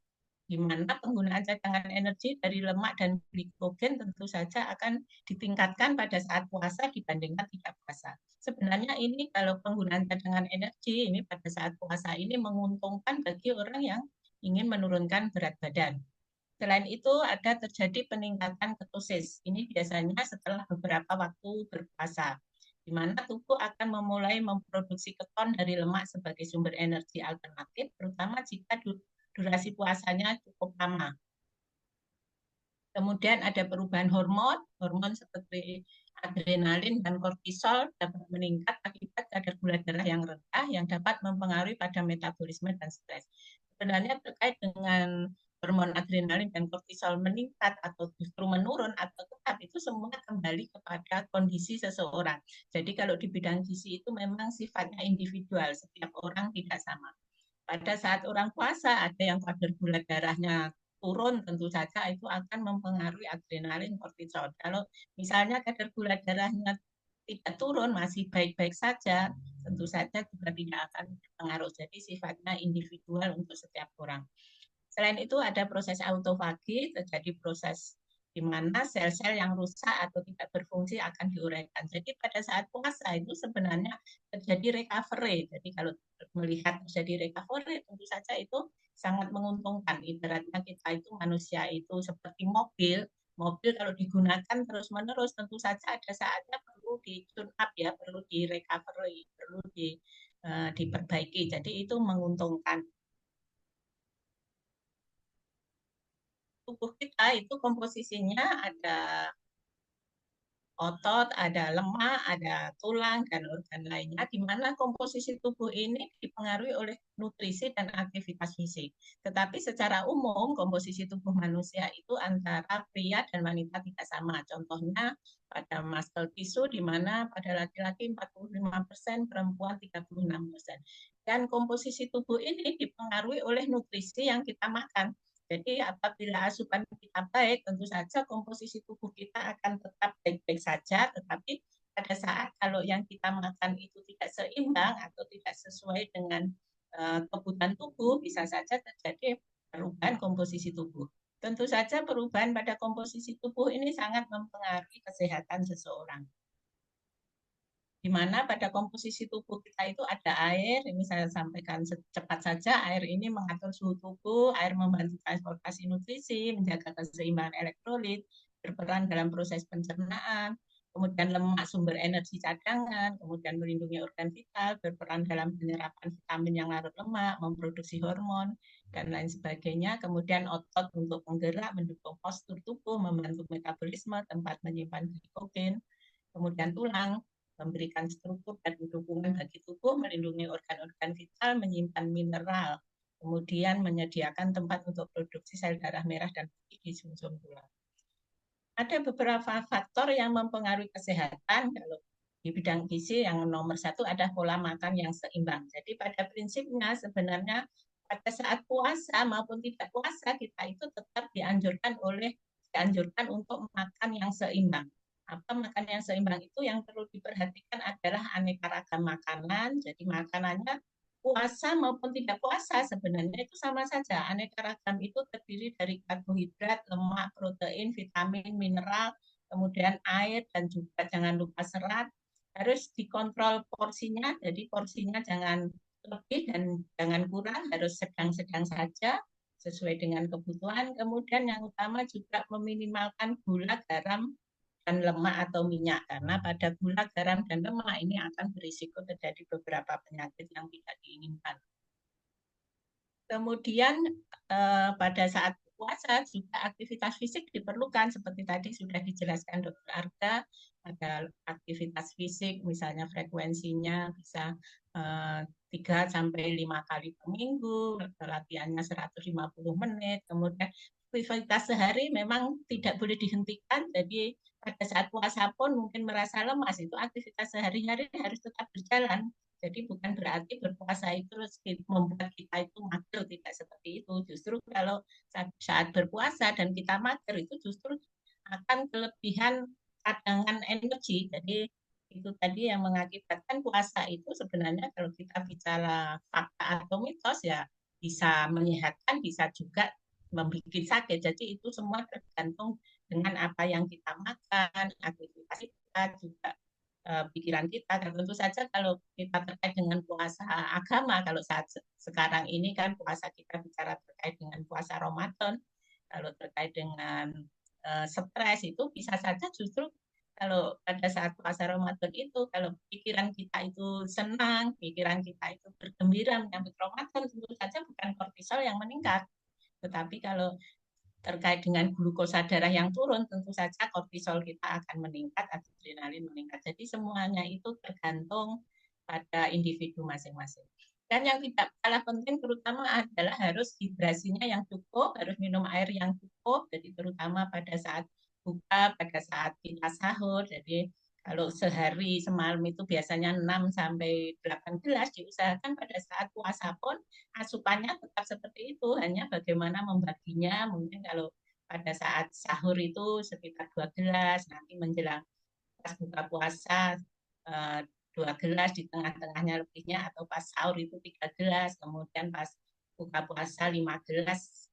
di mana penggunaan cadangan energi dari lemak dan glikogen tentu saja akan ditingkatkan pada saat puasa dibandingkan tidak puasa. Sebenarnya ini kalau penggunaan cadangan energi ini pada saat puasa ini menguntungkan bagi orang yang ingin menurunkan berat badan. Selain itu ada terjadi peningkatan ketosis. Ini biasanya setelah beberapa waktu berpuasa, di mana tubuh akan memulai memproduksi keton dari lemak sebagai sumber energi alternatif, terutama jika durasi puasanya cukup lama. Kemudian ada perubahan hormon seperti adrenalin dan kortisol dapat meningkat akibat kadar gula darah yang rendah yang dapat mempengaruhi pada metabolisme dan stres. Sebenarnya terkait dengan hormon adrenalin dan kortisol meningkat atau justru menurun atau tetap, itu semua kembali kepada kondisi seseorang. Jadi kalau di bidang gizi itu memang sifatnya individual, setiap orang tidak sama. Pada saat orang puasa ada yang kadar gula darahnya turun, tentu saja itu akan mempengaruhi adrenalin, kortisol. Kalau misalnya kadar gula darahnya tidak turun, masih baik-baik saja, tentu saja juga tidak akan berpengaruh. Jadi sifatnya individual untuk setiap orang. Selain itu ada proses autofagi, terjadi proses di mana sel-sel yang rusak atau tidak berfungsi akan diuraikan. Jadi pada saat puasa itu sebenarnya terjadi recovery. Jadi kalau melihat terjadi recovery, tentu saja itu sangat menguntungkan. Ibaratnya kita itu manusia itu seperti mobil kalau digunakan terus-menerus, tentu saja ada saatnya perlu perlu di tune up ya, perlu di recovery, perlu diperbaiki. Jadi itu menguntungkan. Tubuh kita itu komposisinya ada otot, ada lemak, ada tulang, dan organ lainnya, di mana komposisi tubuh ini dipengaruhi oleh nutrisi dan aktivitas fisik. Tetapi secara umum, komposisi tubuh manusia itu antara pria dan wanita tidak sama. Contohnya pada muscle tissue, di mana pada laki-laki 45%, perempuan 36%. Dan komposisi tubuh ini dipengaruhi oleh nutrisi yang kita makan. Jadi apabila asupan kita baik, tentu saja komposisi tubuh kita akan tetap baik-baik saja, tetapi pada saat kalau yang kita makan itu tidak seimbang atau tidak sesuai dengan kebutuhan tubuh, bisa saja terjadi perubahan komposisi tubuh. Tentu saja perubahan pada komposisi tubuh ini sangat mempengaruhi kesehatan seseorang. Di mana pada komposisi tubuh kita itu ada air, ini saya sampaikan cepat saja, air ini mengatur suhu tubuh, air membantu transportasi nutrisi, menjaga keseimbangan elektrolit, berperan dalam proses pencernaan, kemudian lemak sumber energi cadangan, kemudian melindungi organ vital, berperan dalam penyerapan vitamin yang larut lemak, memproduksi hormon, dan lain sebagainya. Kemudian otot untuk menggerak, mendukung postur tubuh, membantu metabolisme, tempat menyimpan glikogen, kemudian tulang, memberikan struktur dan dukungan bagi tubuh, melindungi organ-organ vital, menyimpan mineral, kemudian menyediakan tempat untuk produksi sel darah merah dan putih di sumsum tulang. Ada beberapa faktor yang mempengaruhi kesehatan. Kalau di bidang gizi yang nomor satu ada pola makan yang seimbang. Jadi pada prinsipnya sebenarnya pada saat puasa maupun tidak puasa kita itu tetap dianjurkan untuk makan yang seimbang. Apa makan yang seimbang itu yang perlu diperhatikan adalah aneka ragam makanan. Jadi makanannya puasa maupun tidak puasa sebenarnya itu sama saja. Aneka ragam itu terdiri dari karbohidrat, lemak, protein, vitamin, mineral, kemudian air, dan juga jangan lupa serat. Harus dikontrol porsinya, jadi porsinya jangan lebih dan jangan kurang, harus sedang-sedang saja sesuai dengan kebutuhan. Kemudian yang utama juga meminimalkan gula, garam, dan lemak atau minyak, karena pada gula, garam, dan lemak ini akan berisiko terjadi beberapa penyakit yang tidak diinginkan. Kemudian pada saat puasa juga aktivitas fisik diperlukan, seperti tadi sudah dijelaskan Dr. Arga, ada aktivitas fisik misalnya frekuensinya bisa 3 sampai 5 kali per minggu, latihannya 150 menit, kemudian aktivitas sehari memang tidak boleh dihentikan, jadi pada saat puasa pun mungkin merasa lemas, itu aktivitas sehari-hari harus tetap berjalan. Jadi bukan berarti berpuasa itu membuat kita itu mager, tidak seperti itu. Justru kalau saat berpuasa dan kita mager itu justru akan kelebihan cadangan energi. Jadi itu tadi yang mengakibatkan puasa itu sebenarnya kalau kita bicara fakta atau mitos ya bisa menyehatkan, bisa juga membuat sakit. Jadi itu semua tergantung dengan apa yang kita makan, aktivitas kita juga pikiran kita. Dan tentu saja kalau kita terkait dengan puasa agama, kalau saat sekarang ini kan puasa kita bicara terkait dengan puasa Ramadan, kalau terkait dengan stres itu bisa saja justru kalau pada saat puasa Ramadan itu kalau pikiran kita itu senang, pikiran kita itu bergembira menyambut Ramadan, tentu saja bukan kortisol yang meningkat. Tetapi kalau terkait dengan glukosa darah yang turun, tentu saja kortisol kita akan meningkat, adrenalin meningkat. Jadi semuanya itu tergantung pada individu masing-masing. Dan yang tidak kalah penting terutama adalah harus hidrasinya yang cukup, harus minum air yang cukup, jadi terutama pada saat buka, pada saat kita sahur. Jadi kalau sehari semalam itu biasanya 6 sampai 8 gelas, diusahakan pada saat puasa pun asupannya tetap seperti itu, hanya bagaimana membaginya. Mungkin kalau pada saat sahur itu sekitar 2 gelas, nanti menjelang pas buka puasa 2 gelas, di tengah-tengahnya lebihnya, atau pas sahur itu 3 gelas, kemudian pas buka puasa 5 gelas,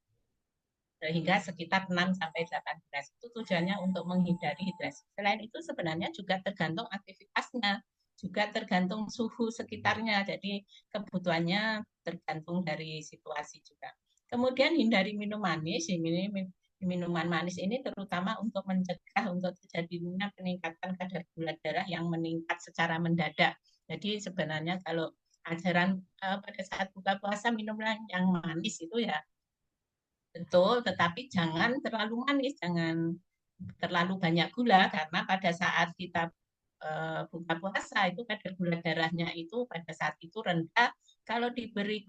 hingga sekitar 6 sampai 8 gelas. Itu tujuannya untuk menghindari hidrasi. Selain itu sebenarnya juga tergantung aktivitasnya, juga tergantung suhu sekitarnya. Jadi kebutuhannya tergantung dari situasi juga. Kemudian hindari minum manis. minuman manis ini terutama untuk mencegah untuk terjadinya peningkatan kadar gula darah yang meningkat secara mendadak. Jadi sebenarnya kalau ajaran pada saat buka puasa minumlah yang manis itu ya betul, tetapi jangan terlalu manis, jangan terlalu banyak gula karena pada saat kita buka puasa itu kadar gula darahnya itu pada saat itu rendah. Kalau diberi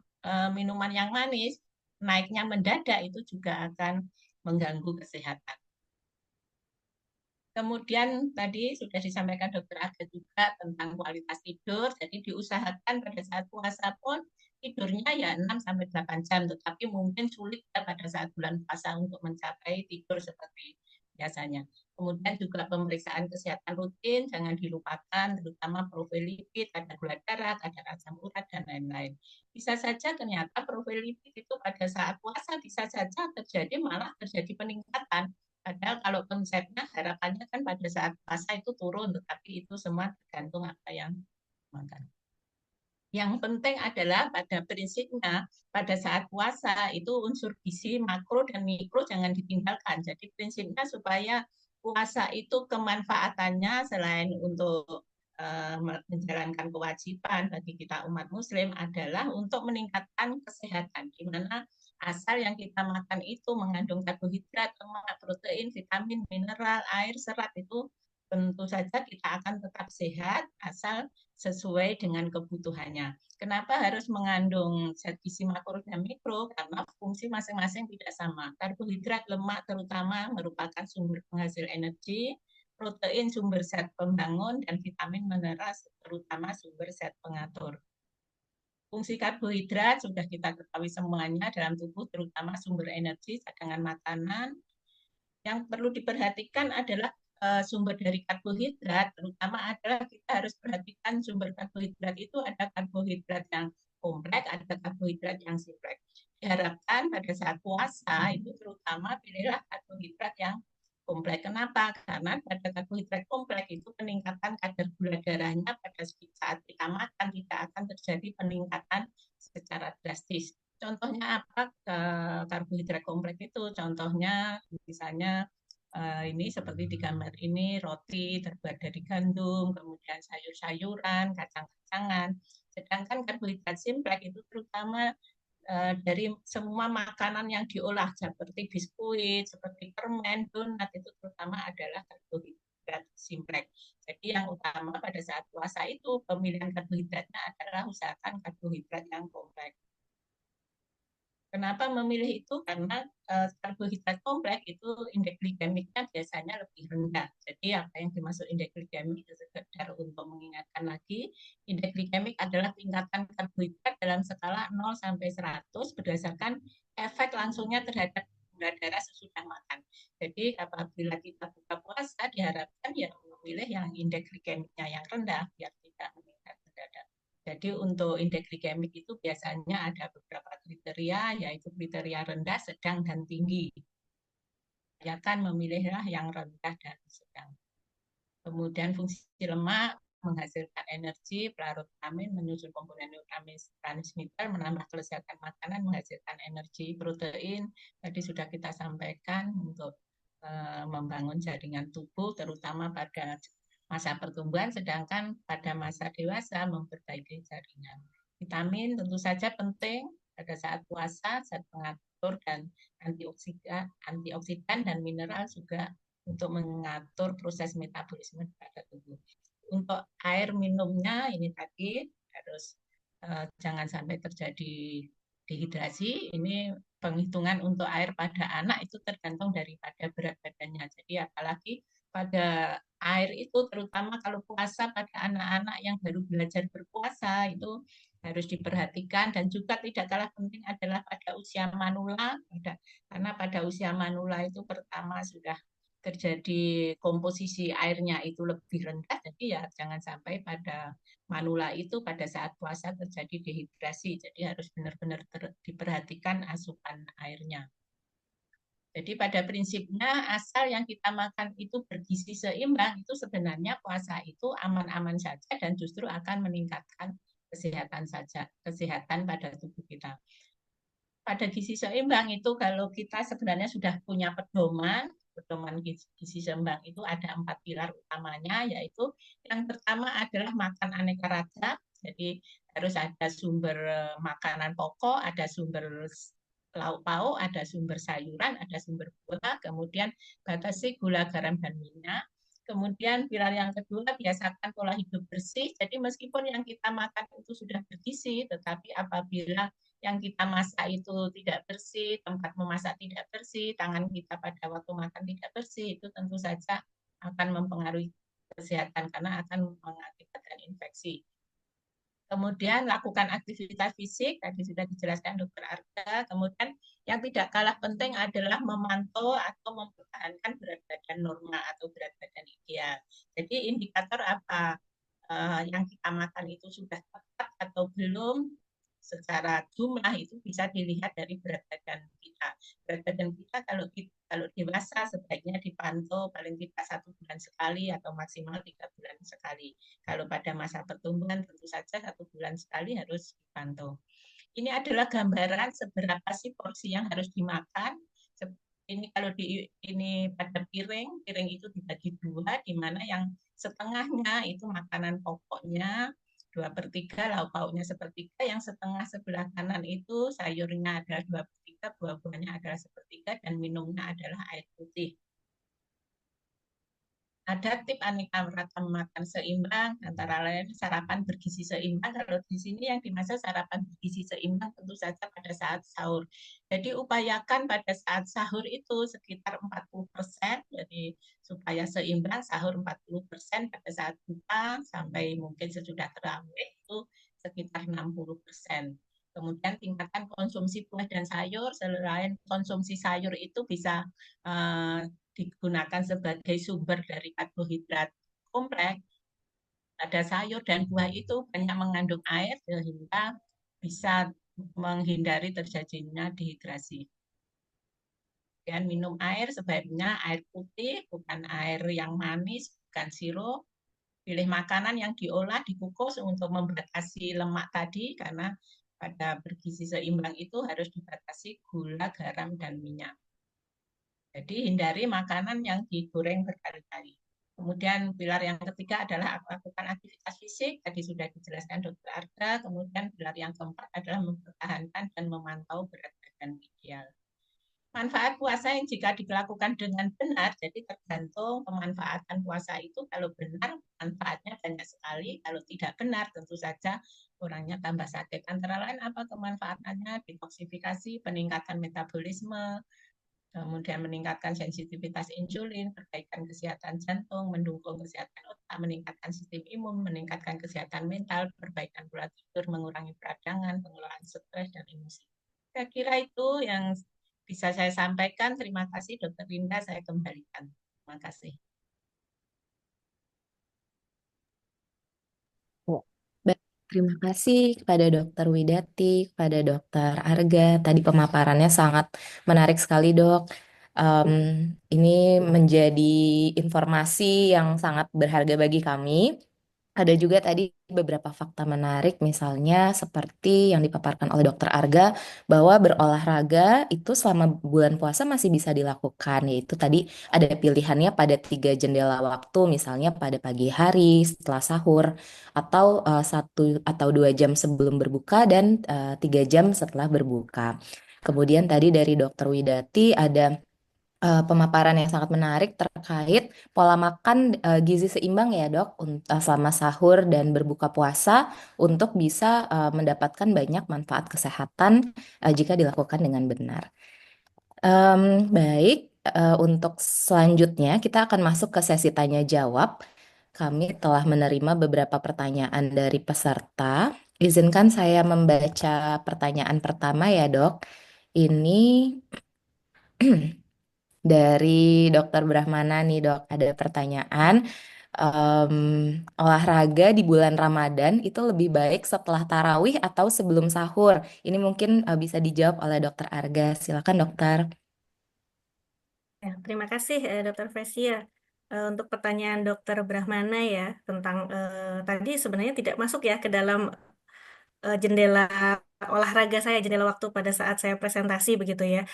minuman yang manis, naiknya mendadak itu juga akan mengganggu kesehatan. Kemudian tadi sudah disampaikan Dokter Aga juga tentang kualitas tidur. Jadi diusahakan pada saat puasa pun tidurnya ya 6-8 jam, tetapi mungkin sulit ya pada saat bulan puasa untuk mencapai tidur seperti biasanya. Kemudian juga pemeriksaan kesehatan rutin jangan dilupakan, terutama profil lipid, kadar gula darah, kadar asam urat dan lain-lain. Bisa saja ternyata profil lipid itu pada saat puasa bisa saja terjadi malah terjadi peningkatan. Padahal kalau konsepnya harapannya kan pada saat puasa itu turun, tetapi itu semua tergantung apa yang makan. Yang penting adalah pada prinsipnya pada saat puasa itu unsur gizi makro dan mikro jangan ditinggalkan. Jadi prinsipnya supaya puasa itu kemanfaatannya selain untuk menjalankan kewajiban bagi kita umat muslim adalah untuk meningkatkan kesehatan, di mana asal yang kita makan itu mengandung karbohidrat, lemak, protein, vitamin, mineral, air, serat itu tentu saja kita akan tetap sehat asal sesuai dengan kebutuhannya. Kenapa harus mengandung zat gizi makro dan mikro? Karena fungsi masing-masing tidak sama. Karbohidrat, lemak terutama merupakan sumber penghasil energi, protein sumber zat pembangun, dan vitamin mineral terutama sumber zat pengatur. Fungsi karbohidrat sudah kita ketahui semuanya dalam tubuh, terutama sumber energi, cadangan makanan. Yang perlu diperhatikan adalah sumber dari karbohidrat, terutama adalah kita harus perhatikan sumber karbohidrat itu ada karbohidrat yang kompleks, ada karbohidrat yang simpleks. Diharapkan pada saat puasa itu terutama pilihlah karbohidrat yang kompleks. Kenapa? Karena pada karbohidrat kompleks itu peningkatan kadar gula darahnya pada saat kita makan tidak akan terjadi peningkatan secara drastis. Contohnya apa karbohidrat kompleks itu? Contohnya misalnya ini seperti di gambar ini roti terbuat dari gandum, kemudian sayur-sayuran, kacang-kacangan. Sedangkan karbohidrat simpleks itu terutama dari semua makanan yang diolah seperti biskuit, seperti permen, donat itu terutama adalah karbohidrat simpleks. Jadi yang utama pada saat puasa itu pemilihan karbohidratnya adalah usahakan karbohidrat yang kompleks. Kenapa memilih itu? Karena karbohidrat kompleks itu indeks glikemiknya biasanya lebih rendah. Jadi apa yang dimaksud indeks glikemik itu sekedar untuk mengingatkan lagi, indeks glikemik adalah tingkatan karbohidrat dalam skala 0 sampai 100 berdasarkan efek langsungnya terhadap gula darah sesudah makan. Jadi apabila kita buka puasa diharapkan ya memilih yang indeks glikemiknya yang rendah biar tidak meningkat mendadak. Jadi untuk indeks glikemik itu biasanya ada beberapa kriteria, yaitu kriteria rendah, sedang, dan tinggi. Ya kan memilihlah yang rendah dan sedang. Kemudian fungsi lemak menghasilkan energi, pelarut vitamin, menyusun komponen neurotransmitter, menambah kelezatan makanan, menghasilkan energi, protein. Tadi sudah kita sampaikan untuk membangun jaringan tubuh, terutama pada masa pertumbuhan, sedangkan pada masa dewasa memperbaiki jaringan. Vitamin tentu saja penting pada saat puasa, zat pengatur dan antioksidan dan mineral juga untuk mengatur proses metabolisme pada tubuh. Untuk air minumnya ini tadi harus jangan sampai terjadi dehidrasi. Ini penghitungan untuk air pada anak itu tergantung daripada berat badannya. Jadi apalagi pada air itu terutama kalau puasa pada anak-anak yang baru belajar berpuasa itu harus diperhatikan, dan juga tidak kalah penting adalah pada usia manula, karena pada usia manula itu pertama sudah terjadi komposisi airnya itu lebih rendah, jadi ya jangan sampai pada manula itu pada saat puasa terjadi dehidrasi, jadi harus benar-benar diperhatikan asupan airnya. Jadi pada prinsipnya asal yang kita makan itu bergizi seimbang, itu sebenarnya puasa itu aman-aman saja dan justru akan meningkatkan kesehatan pada tubuh kita. pada gizi seimbang itu kalau kita sebenarnya sudah punya pedoman gizi seimbang itu ada 4 pilar utamanya, yaitu yang pertama adalah makan aneka ragam. Jadi harus ada sumber makanan pokok, ada sumber lauk pauk, ada sumber sayuran, ada sumber buah, kemudian batasi gula, garam, dan minyak. Kemudian pilar yang kedua, biasakan pola hidup bersih. Jadi meskipun yang kita makan itu sudah bergizi, tetapi apabila yang kita masak itu tidak bersih, tempat memasak tidak bersih, tangan kita pada waktu makan tidak bersih, itu tentu saja akan mempengaruhi kesehatan karena akan mengakibatkan infeksi. Kemudian lakukan aktivitas fisik, tadi sudah dijelaskan Dokter Arga. Kemudian yang tidak kalah penting adalah memantau atau mempertahankan berat badan normal atau berat badan ideal. Jadi indikator apa yang kita makan itu sudah tepat atau belum secara jumlah itu bisa dilihat dari berat badan kita. Berat badan kita kalau dewasa sebaiknya dipantau paling tidak 1 bulan sekali atau maksimal 3 bulan sekali. Kalau pada masa pertumbuhan tentu saja 1 bulan sekali harus dipantau. Ini adalah gambaran seberapa sih porsi yang harus dimakan. Ini kalau ini pada piring itu dibagi 2, di mana yang setengahnya itu makanan pokoknya 2/3, lauk pauknya 1/3, yang setengah sebelah kanan itu sayurnya adalah 2/3, buah-buahnya adalah 1/3, dan minumnya adalah air putih. Ada tip aneka ragam makan seimbang, antara lain sarapan bergizi seimbang. Kalau di sini yang dimaksud sarapan bergizi seimbang tentu saja pada saat sahur. Jadi upayakan pada saat sahur itu sekitar 40%, jadi supaya seimbang sahur 40%, pada saat buka sampai mungkin sesudah tarawih itu sekitar 60%. Kemudian tingkatkan konsumsi buah dan sayur. Selain konsumsi sayur itu bisa digunakan sebagai sumber dari karbohidrat kompleks. Ada sayur dan buah itu banyak mengandung air sehingga bisa menghindari terjadinya dehidrasi. Dan minum air sebaiknya air putih, bukan air yang manis, bukan sirup. Pilih makanan yang diolah, dikukus untuk membatasi lemak tadi, karena pada bergizi seimbang itu harus dibatasi gula, garam, dan minyak. Jadi hindari makanan yang digoreng berkali-kali. Kemudian pilar yang ketiga adalah lakukan aktivitas fisik, tadi sudah dijelaskan Dokter Arga. Kemudian pilar yang keempat adalah mempertahankan dan memantau berat badan ideal. Manfaat puasa yang jika dilakukan dengan benar, jadi tergantung pemanfaatan puasa itu. Kalau benar, manfaatnya banyak sekali. Kalau tidak benar, tentu saja orangnya tambah sakit. Antara lain apa kemanfaatannya? Detoksifikasi, peningkatan metabolisme, kemudian meningkatkan sensitivitas insulin, perbaikan kesehatan jantung, mendukung kesehatan otak, meningkatkan sistem imun, meningkatkan kesehatan mental, perbaikan pola tidur, mengurangi peradangan, pengelolaan stres dan emosi. Saya kira itu yang bisa saya sampaikan. Terima kasih Dokter Linda, saya kembalikan. Terima kasih. Baik, terima kasih kepada Dokter Widati, kepada Dokter Arga. Tadi pemaparannya sangat menarik sekali, Dok. Em, ini menjadi informasi yang sangat berharga bagi kami. Ada juga tadi beberapa fakta menarik, misalnya seperti yang dipaparkan oleh Dokter Arga, bahwa berolahraga itu selama bulan puasa masih bisa dilakukan, yaitu tadi ada pilihannya pada 3 jendela waktu, misalnya pada pagi hari setelah sahur, atau 1 atau 2 jam sebelum berbuka dan 3 jam setelah berbuka. Kemudian tadi dari Dokter Widati ada pemaparan yang sangat menarik terkait pola makan gizi seimbang ya dok selama sahur dan berbuka puasa untuk bisa mendapatkan banyak manfaat kesehatan jika dilakukan dengan benar. Baik, untuk selanjutnya kita akan masuk ke sesi tanya jawab. Kami telah menerima beberapa pertanyaan dari peserta. Izinkan saya membaca pertanyaan pertama ya dok. Ini dari Dokter Brahmana nih dok, ada pertanyaan. em, Olahraga di bulan Ramadan itu lebih baik setelah tarawih atau sebelum sahur? Ini mungkin bisa dijawab oleh Dokter Arga. Silakan dokter. Ya, terima kasih Dokter Fresia. Untuk pertanyaan Dokter Brahmana ya tentang tadi sebenarnya tidak masuk ya ke dalam jendela olahraga saya, jendela waktu pada saat saya presentasi begitu ya.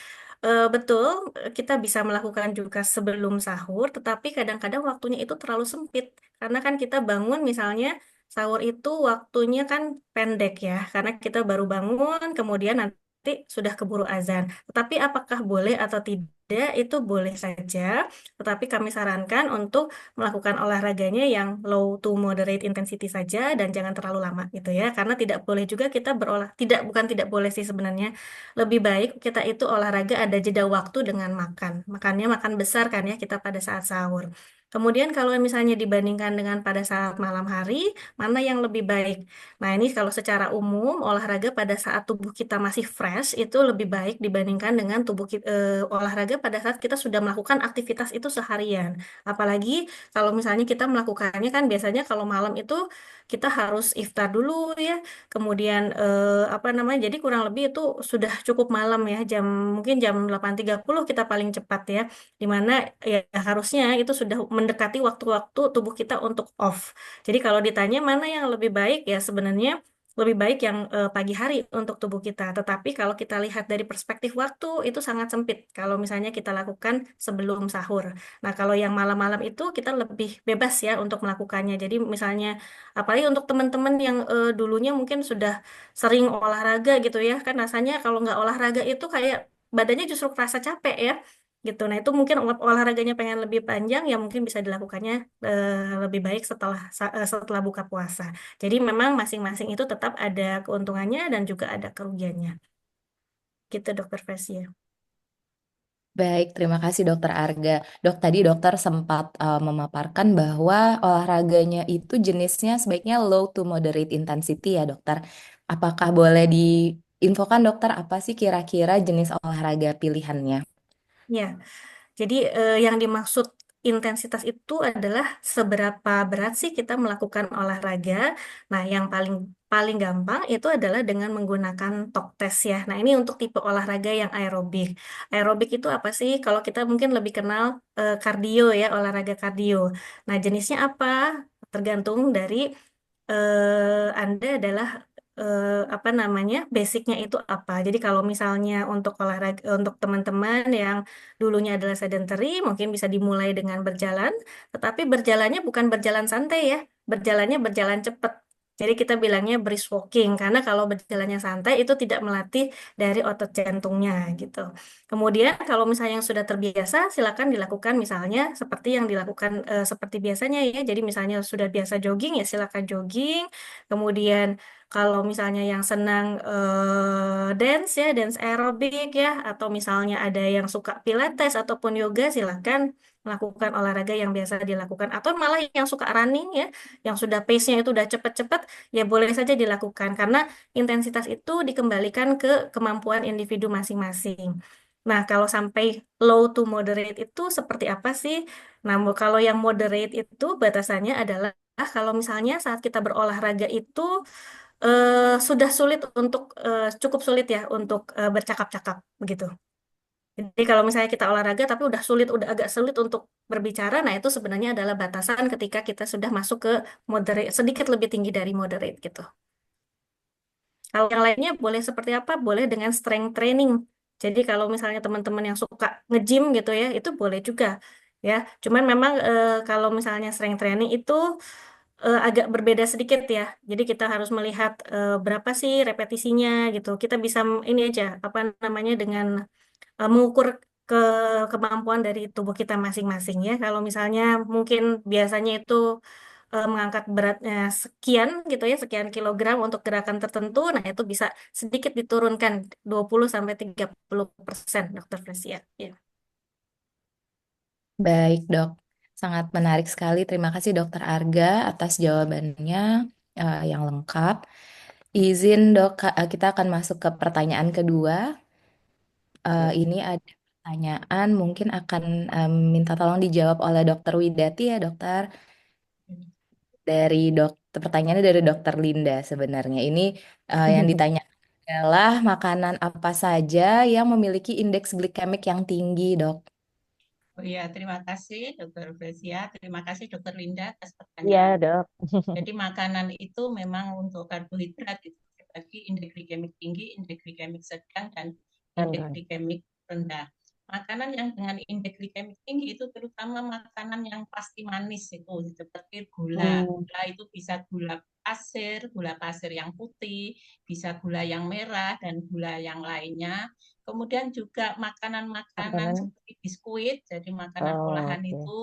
Betul, kita bisa melakukan juga sebelum sahur, tetapi kadang-kadang waktunya itu terlalu sempit. Karena kan kita bangun misalnya sahur itu waktunya kan pendek ya, karena kita baru bangun, kemudian nanti sudah keburu azan. Tetapi apakah boleh atau tidak, itu boleh saja, tetapi kami sarankan untuk melakukan olahraganya yang low to moderate intensity saja dan jangan terlalu lama gitu ya. Karena tidak boleh juga kita tidak, bukan tidak boleh sih sebenarnya, lebih baik kita itu olahraga ada jeda waktu dengan makan. Makannya makan besar kan ya kita pada saat sahur. Kemudian kalau misalnya dibandingkan dengan pada saat malam hari, mana yang lebih baik? Nah, ini kalau secara umum olahraga pada saat tubuh kita masih fresh itu lebih baik dibandingkan dengan olahraga pada saat kita sudah melakukan aktivitas itu seharian. Apalagi kalau misalnya kita melakukannya kan biasanya kalau malam itu kita harus iftar dulu ya. Kemudian apa namanya? Jadi kurang lebih itu sudah cukup malam ya, mungkin jam 8.30 kita paling cepat ya. Di mana ya harusnya itu sudah mendekati waktu-waktu tubuh kita untuk off. Jadi kalau ditanya mana yang lebih baik ya sebenarnya lebih baik yang pagi hari untuk tubuh kita. Tetapi kalau kita lihat dari perspektif waktu itu sangat sempit kalau misalnya kita lakukan sebelum sahur. Nah, kalau yang malam-malam itu kita lebih bebas ya untuk melakukannya. Jadi misalnya apalagi untuk teman-teman yang dulunya mungkin sudah sering olahraga gitu ya, kan rasanya kalau nggak olahraga itu kayak badannya justru kerasa capek ya gitu. Nah, itu mungkin olahraganya pengen lebih panjang ya mungkin bisa dilakukannya lebih baik setelah buka puasa. Jadi memang masing-masing itu tetap ada keuntungannya dan juga ada kerugiannya. Gitu Dokter Fesia. Baik, terima kasih Dokter Arga. Dok, tadi dokter sempat memaparkan bahwa olahraganya itu jenisnya sebaiknya low to moderate intensity ya dokter. Apakah boleh diinfokan dokter apa sih kira-kira jenis olahraga pilihannya? Ya, jadi yang dimaksud intensitas itu adalah seberapa berat sih kita melakukan olahraga. Nah, yang paling paling gampang itu adalah dengan menggunakan talk test ya. Nah, ini untuk tipe olahraga yang aerobik. Aerobik itu apa sih? Kalau kita mungkin lebih kenal kardio ya, olahraga kardio. Nah, jenisnya apa? Tergantung dari Anda adalah apa namanya basicnya itu apa. Jadi kalau misalnya untuk olahraga untuk teman-teman yang dulunya adalah sedentary, mungkin bisa dimulai dengan berjalan, tetapi berjalannya bukan berjalan santai ya, berjalannya berjalan cepat. Jadi kita bilangnya brisk walking karena kalau berjalannya santai itu tidak melatih dari otot jantungnya gitu. Kemudian kalau misalnya yang sudah terbiasa, silakan dilakukan misalnya seperti yang dilakukan seperti biasanya ya. Jadi misalnya sudah biasa jogging ya silakan jogging. Kemudian kalau misalnya yang senang dance ya, dance aerobik ya, atau misalnya ada yang suka pilates ataupun yoga, silakan melakukan olahraga yang biasa dilakukan. Atau malah yang suka running ya, yang sudah pace-nya itu udah cepet-cepet, ya boleh saja dilakukan. Karena intensitas itu dikembalikan ke kemampuan individu masing-masing. Nah, kalau sampai low to moderate itu seperti apa sih? Nah, kalau yang moderate itu batasannya adalah kalau misalnya saat kita berolahraga itu sudah sulit untuk cukup sulit ya untuk bercakap-cakap begitu. Jadi kalau misalnya kita olahraga tapi udah agak sulit untuk berbicara, nah itu sebenarnya adalah batasan ketika kita sudah masuk ke moderate, sedikit lebih tinggi dari moderate gitu. Kalau yang lainnya boleh seperti apa? Boleh dengan strength training. Jadi kalau misalnya teman-teman yang suka nge-gym gitu ya, itu boleh juga ya. Cuman memang kalau misalnya strength training itu agak berbeda sedikit ya. Jadi kita harus melihat berapa sih repetisinya gitu. Kita bisa ini aja apa namanya dengan mengukur ke kemampuan dari tubuh kita masing-masing ya. Kalau misalnya mungkin biasanya itu mengangkat beratnya sekian gitu ya, sekian kilogram untuk gerakan tertentu, nah itu bisa sedikit diturunkan 20-30% Dokter Fresia. Ya. Baik, Dok. Sangat menarik sekali. Terima kasih Dokter Arga atas jawabannya yang lengkap. Izin, Dok, kita akan masuk ke pertanyaan kedua. Ini ada pertanyaan, mungkin akan minta tolong dijawab oleh Dokter Widati ya, Dokter. Dari dokter, pertanyaannya dari Dokter Linda sebenarnya. Ini yang ditanya adalah makanan apa saja yang memiliki indeks glikemik yang tinggi, Dok? Oh iya, terima kasih Dokter Fresia, terima kasih Dokter Linda atas Iya, pertanyaan. Dok. Jadi makanan itu memang untuk karbohidrat itu terbagi indeks glikemik tinggi, indeks glikemik sedang, dan Rendah. indeks glikemik rendah. Makanan yang dengan indeks glikemik tinggi itu terutama makanan yang pasti manis itu seperti gula. Gula itu bisa gula pasir yang putih, bisa gula yang merah dan gula yang lainnya. Kemudian juga makanan-makanan Makanan. seperti biskuit, jadi makanan Oh, olahan oke. itu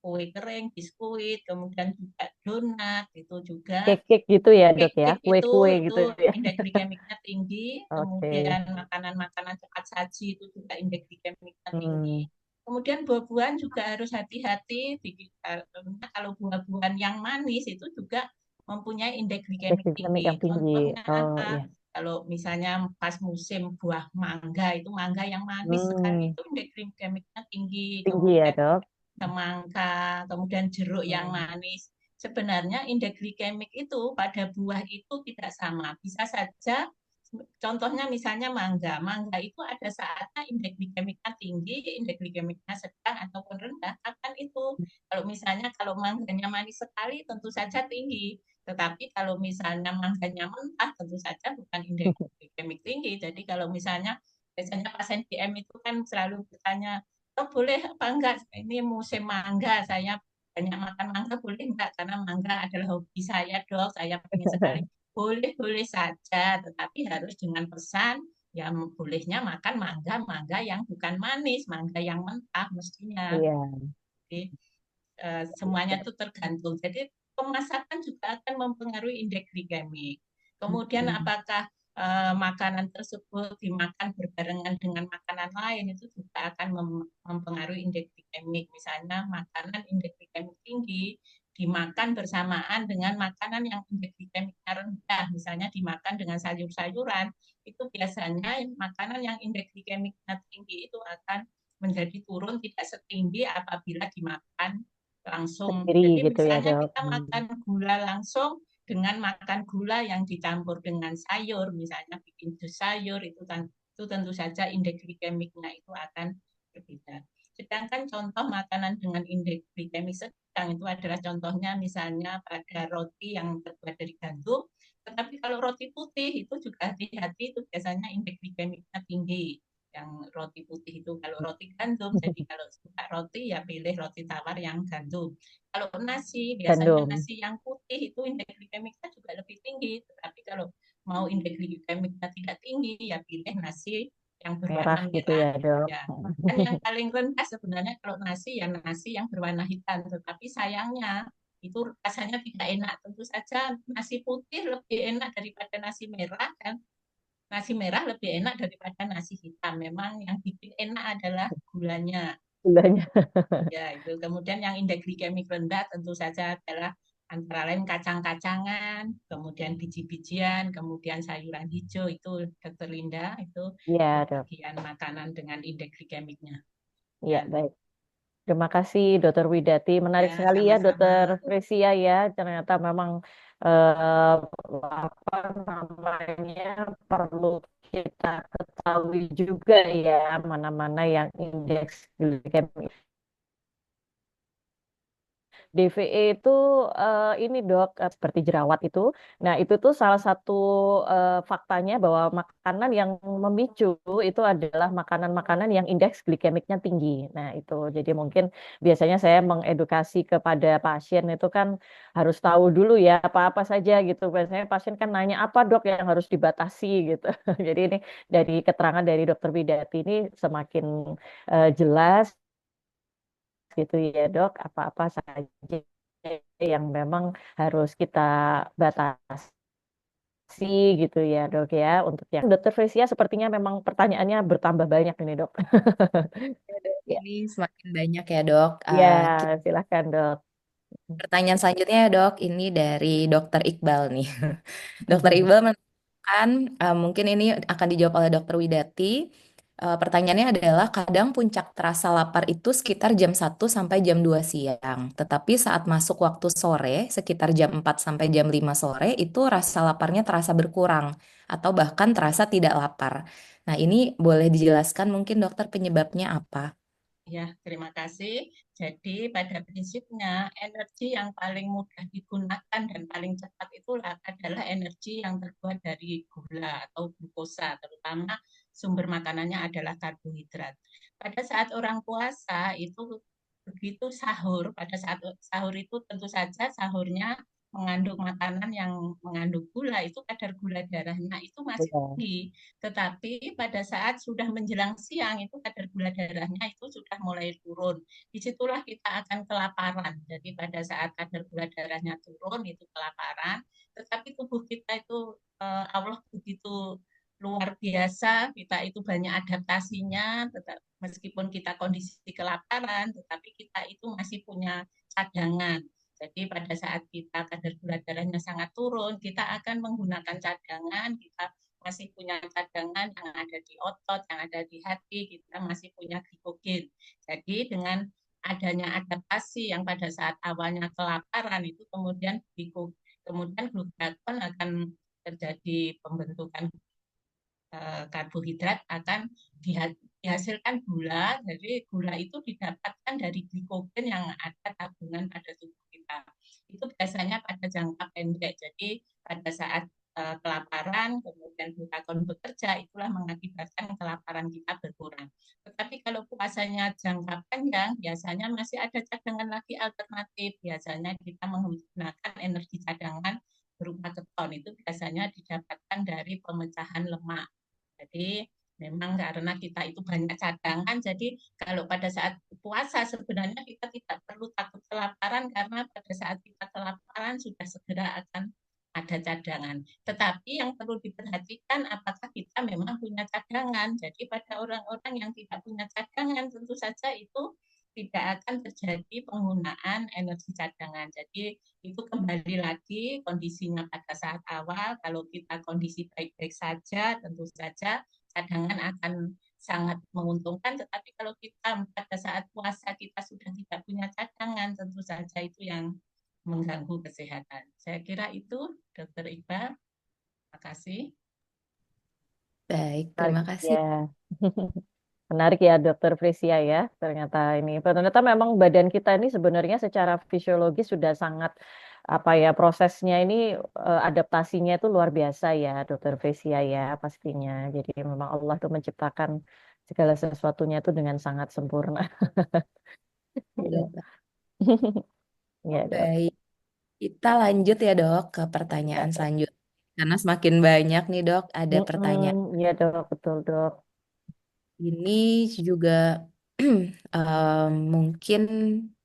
kue kering, biskuit, kemudian juga donat itu juga. Cake-cake gitu ya, Dok ya? Cake-cake Kue-kue itu gitu ya. indeks glikemiknya tinggi, Oke. kemudian makanan-makanan cepat saji itu juga indeks glikemiknya tinggi. Hmm. Kemudian buah-buahan juga harus hati-hati, karena kalau buah-buahan yang manis itu juga mempunyai indeks Indeks glikemik glikemik yang tinggi. tinggi. Contohnya Oh, apa? iya. Kalau misalnya pas musim buah mangga, itu mangga yang manis sekali Hmm. itu indeks glikemiknya tinggi. Tinggi ya, Kemudian Dok? semangka, kemudian jeruk yang manis. Sebenarnya indeks glikemik itu pada buah itu tidak sama. Bisa saja, contohnya misalnya mangga. Mangga itu ada saatnya indeks glikemiknya tinggi, indeks glikemiknya sedang ataupun rendah. Kapan itu? Kalau misalnya kalau mangganya manis sekali tentu saja tinggi. Tetapi kalau misalnya mangganya mentah tentu saja bukan indeks glikemik tinggi. Jadi kalau misalnya biasanya pasien DM itu kan selalu bertanya, oh, boleh apa enggak? Ini musim mangga, saya banyak makan mangga, boleh enggak? Karena mangga adalah hobi saya, Dok. Saya ingin sekali. Boleh-boleh saja, tetapi harus dengan pesan, ya bolehnya makan mangga yang bukan manis, mangga yang mentah mestinya. Iya. Jadi, semuanya itu tergantung. Jadi pemasakan juga akan mempengaruhi indeks glikemik. Kemudian apakah makanan tersebut dimakan berbarengan dengan makanan lain itu juga akan mempengaruhi indeks glikemik. Misalnya makanan indeks glikemik tinggi dimakan bersamaan dengan makanan yang indeks glikemiknya rendah, misalnya dimakan dengan sayur-sayuran, itu biasanya makanan yang indeks glikemiknya tinggi itu akan menjadi turun tidak setinggi apabila dimakan langsung. Sendiri Jadi gitu ya, misalnya Dok? kita makan gula langsung dengan makan gula yang dicampur dengan sayur, misalnya bikin jus sayur, itu tentu saja indeks glikemiknya itu akan berbeda. Sedangkan contoh makanan dengan indeks glikemik sedang itu adalah contohnya misalnya pada roti yang terbuat dari gandum, tetapi kalau roti putih itu juga hati-hati, itu biasanya indeks glikemiknya tinggi. Yang roti putih itu kalau roti gandum, jadi kalau suka roti ya pilih roti tawar yang gandum. Kalau nasi, biasanya Gandum. nasi yang putih itu indeks glikemiknya juga lebih tinggi, tetapi kalau mau indeks glikemiknya tidak tinggi ya pilih nasi yang Merah berwarna gitu merah. ya, Dok? Ya, kan yang paling rendah sebenarnya kalau nasi ya nasi yang berwarna hitam, tetapi sayangnya itu rasanya tidak enak. Tentu saja nasi putih lebih enak daripada nasi merah kan. Nasi merah lebih enak daripada nasi hitam. Memang yang bikin enak adalah gulanya. Gulanya. Ya, itu. Kemudian yang indeks glikemik rendah tentu saja adalah antara lain kacang-kacangan, kemudian biji-bijian, kemudian sayuran hijau, itu Dokter Linda, itu Iya, Dok. bagian makanan dengan indeks glikemiknya. Iya, Ya. baik. Terima kasih, Dokter Widati. Menarik Ya, sekali ya, sama-sama. Dokter Fresia ya. Ternyata memang apa namanya perlu kita ketahui juga ya mana-mana yang indeks glikemik. DVE itu ini dok seperti jerawat itu. Nah itu tuh salah satu faktanya bahwa makanan yang memicu itu adalah makanan-makanan yang indeks glikemiknya tinggi. Nah itu jadi mungkin biasanya saya mengedukasi kepada pasien itu kan harus tahu dulu ya apa-apa saja gitu. Biasanya pasien kan nanya apa dok yang harus dibatasi gitu. Jadi ini dari keterangan dari Dokter Widati ini semakin jelas gitu ya dok, apa-apa saja yang memang harus kita batasi gitu ya dok ya. Untuk yang dokter Fresia sepertinya memang pertanyaannya bertambah banyak ini dok. Ya, Dok, Ya, ini semakin banyak ya dok. ya silahkan dok. Pertanyaan selanjutnya ya dok, ini dari Dokter Iqbal nih. Dokter Iqbal menanyakan, mungkin ini akan dijawab oleh Dokter Widati. Pertanyaannya adalah, kadang puncak terasa lapar itu sekitar jam 1 sampai jam 2 siang. Tetapi saat masuk waktu sore, sekitar jam 4 sampai jam 5 sore, itu rasa laparnya terasa berkurang. Atau bahkan terasa tidak lapar. Nah ini boleh dijelaskan mungkin dokter penyebabnya apa? Ya, terima kasih. Jadi pada prinsipnya energi yang paling mudah digunakan dan paling cepat itulah adalah energi yang terbuat dari gula atau glukosa, terutama sumber makanannya adalah karbohidrat. Pada saat orang puasa itu begitu sahur, pada saat sahur itu tentu saja sahurnya mengandung makanan yang mengandung gula, itu kadar gula darahnya itu masih Iya. tinggi. Tetapi pada saat sudah menjelang siang itu kadar gula darahnya itu sudah mulai turun. Disitulah kita akan kelaparan. Jadi pada saat kadar gula darahnya turun itu kelaparan, tetapi tubuh kita itu Allah begitu luar biasa, kita itu banyak adaptasinya, meskipun kita kondisi kelaparan, tetapi kita itu masih punya cadangan. Jadi pada saat kita kadar gula darahnya sangat turun, kita akan menggunakan cadangan, kita masih punya cadangan yang ada di otot, yang ada di hati, kita masih punya glikogen. Jadi dengan adanya adaptasi yang pada saat awalnya kelaparan itu kemudian glukagon akan terjadi pembentukan karbohidrat akan dihasilkan gula. Jadi gula itu didapatkan dari glikogen yang ada tabungan pada tubuh kita. Itu biasanya pada jangka pendek. Jadi pada saat kelaparan, kemudian glukagon bekerja, itulah mengakibatkan kelaparan kita berkurang. Tetapi kalau puasanya jangka panjang, biasanya masih ada cadangan lagi alternatif. Biasanya kita menggunakan energi cadangan berupa keton. Itu biasanya didapatkan dari pemecahan lemak. Jadi memang karena kita itu banyak cadangan, jadi kalau pada saat puasa sebenarnya kita tidak perlu takut kelaparan karena pada saat kita kelaparan sudah segera akan ada cadangan. Tetapi yang perlu diperhatikan apakah kita memang punya cadangan. Jadi pada orang-orang yang tidak punya cadangan tentu saja itu tidak akan terjadi penggunaan energi cadangan. Jadi itu kembali lagi kondisinya pada saat awal. Kalau kita kondisi baik-baik saja, tentu saja cadangan akan sangat menguntungkan. Tetapi kalau kita pada saat puasa kita sudah tidak punya cadangan, tentu saja itu yang mengganggu kesehatan. Saya kira itu, Dr. Iqbal. Terima kasih. Baik, terima kasih. Ya. Menarik ya Dokter Frisia ya, ternyata ini. Ternyata memang badan kita ini sebenarnya secara fisiologis sudah sangat prosesnya ini adaptasinya itu luar biasa ya Dokter Frisia ya pastinya. Jadi memang Allah tuh menciptakan segala sesuatunya itu dengan sangat sempurna. Iya, Ya, Mbak. ya Dok. Baik, kita lanjut ya dok ke Ya, pertanyaan Dok. selanjutnya. Karena semakin banyak nih dok, ada pertanyaan. Ya Dok, betul Dok. Ini juga mungkin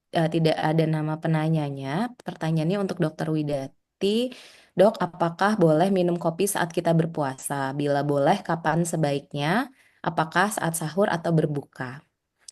tidak ada nama penanyanya. Pertanyaannya untuk Dokter Widati. Dok, apakah boleh minum kopi saat kita berpuasa? Bila boleh, kapan sebaiknya? Apakah saat sahur atau berbuka?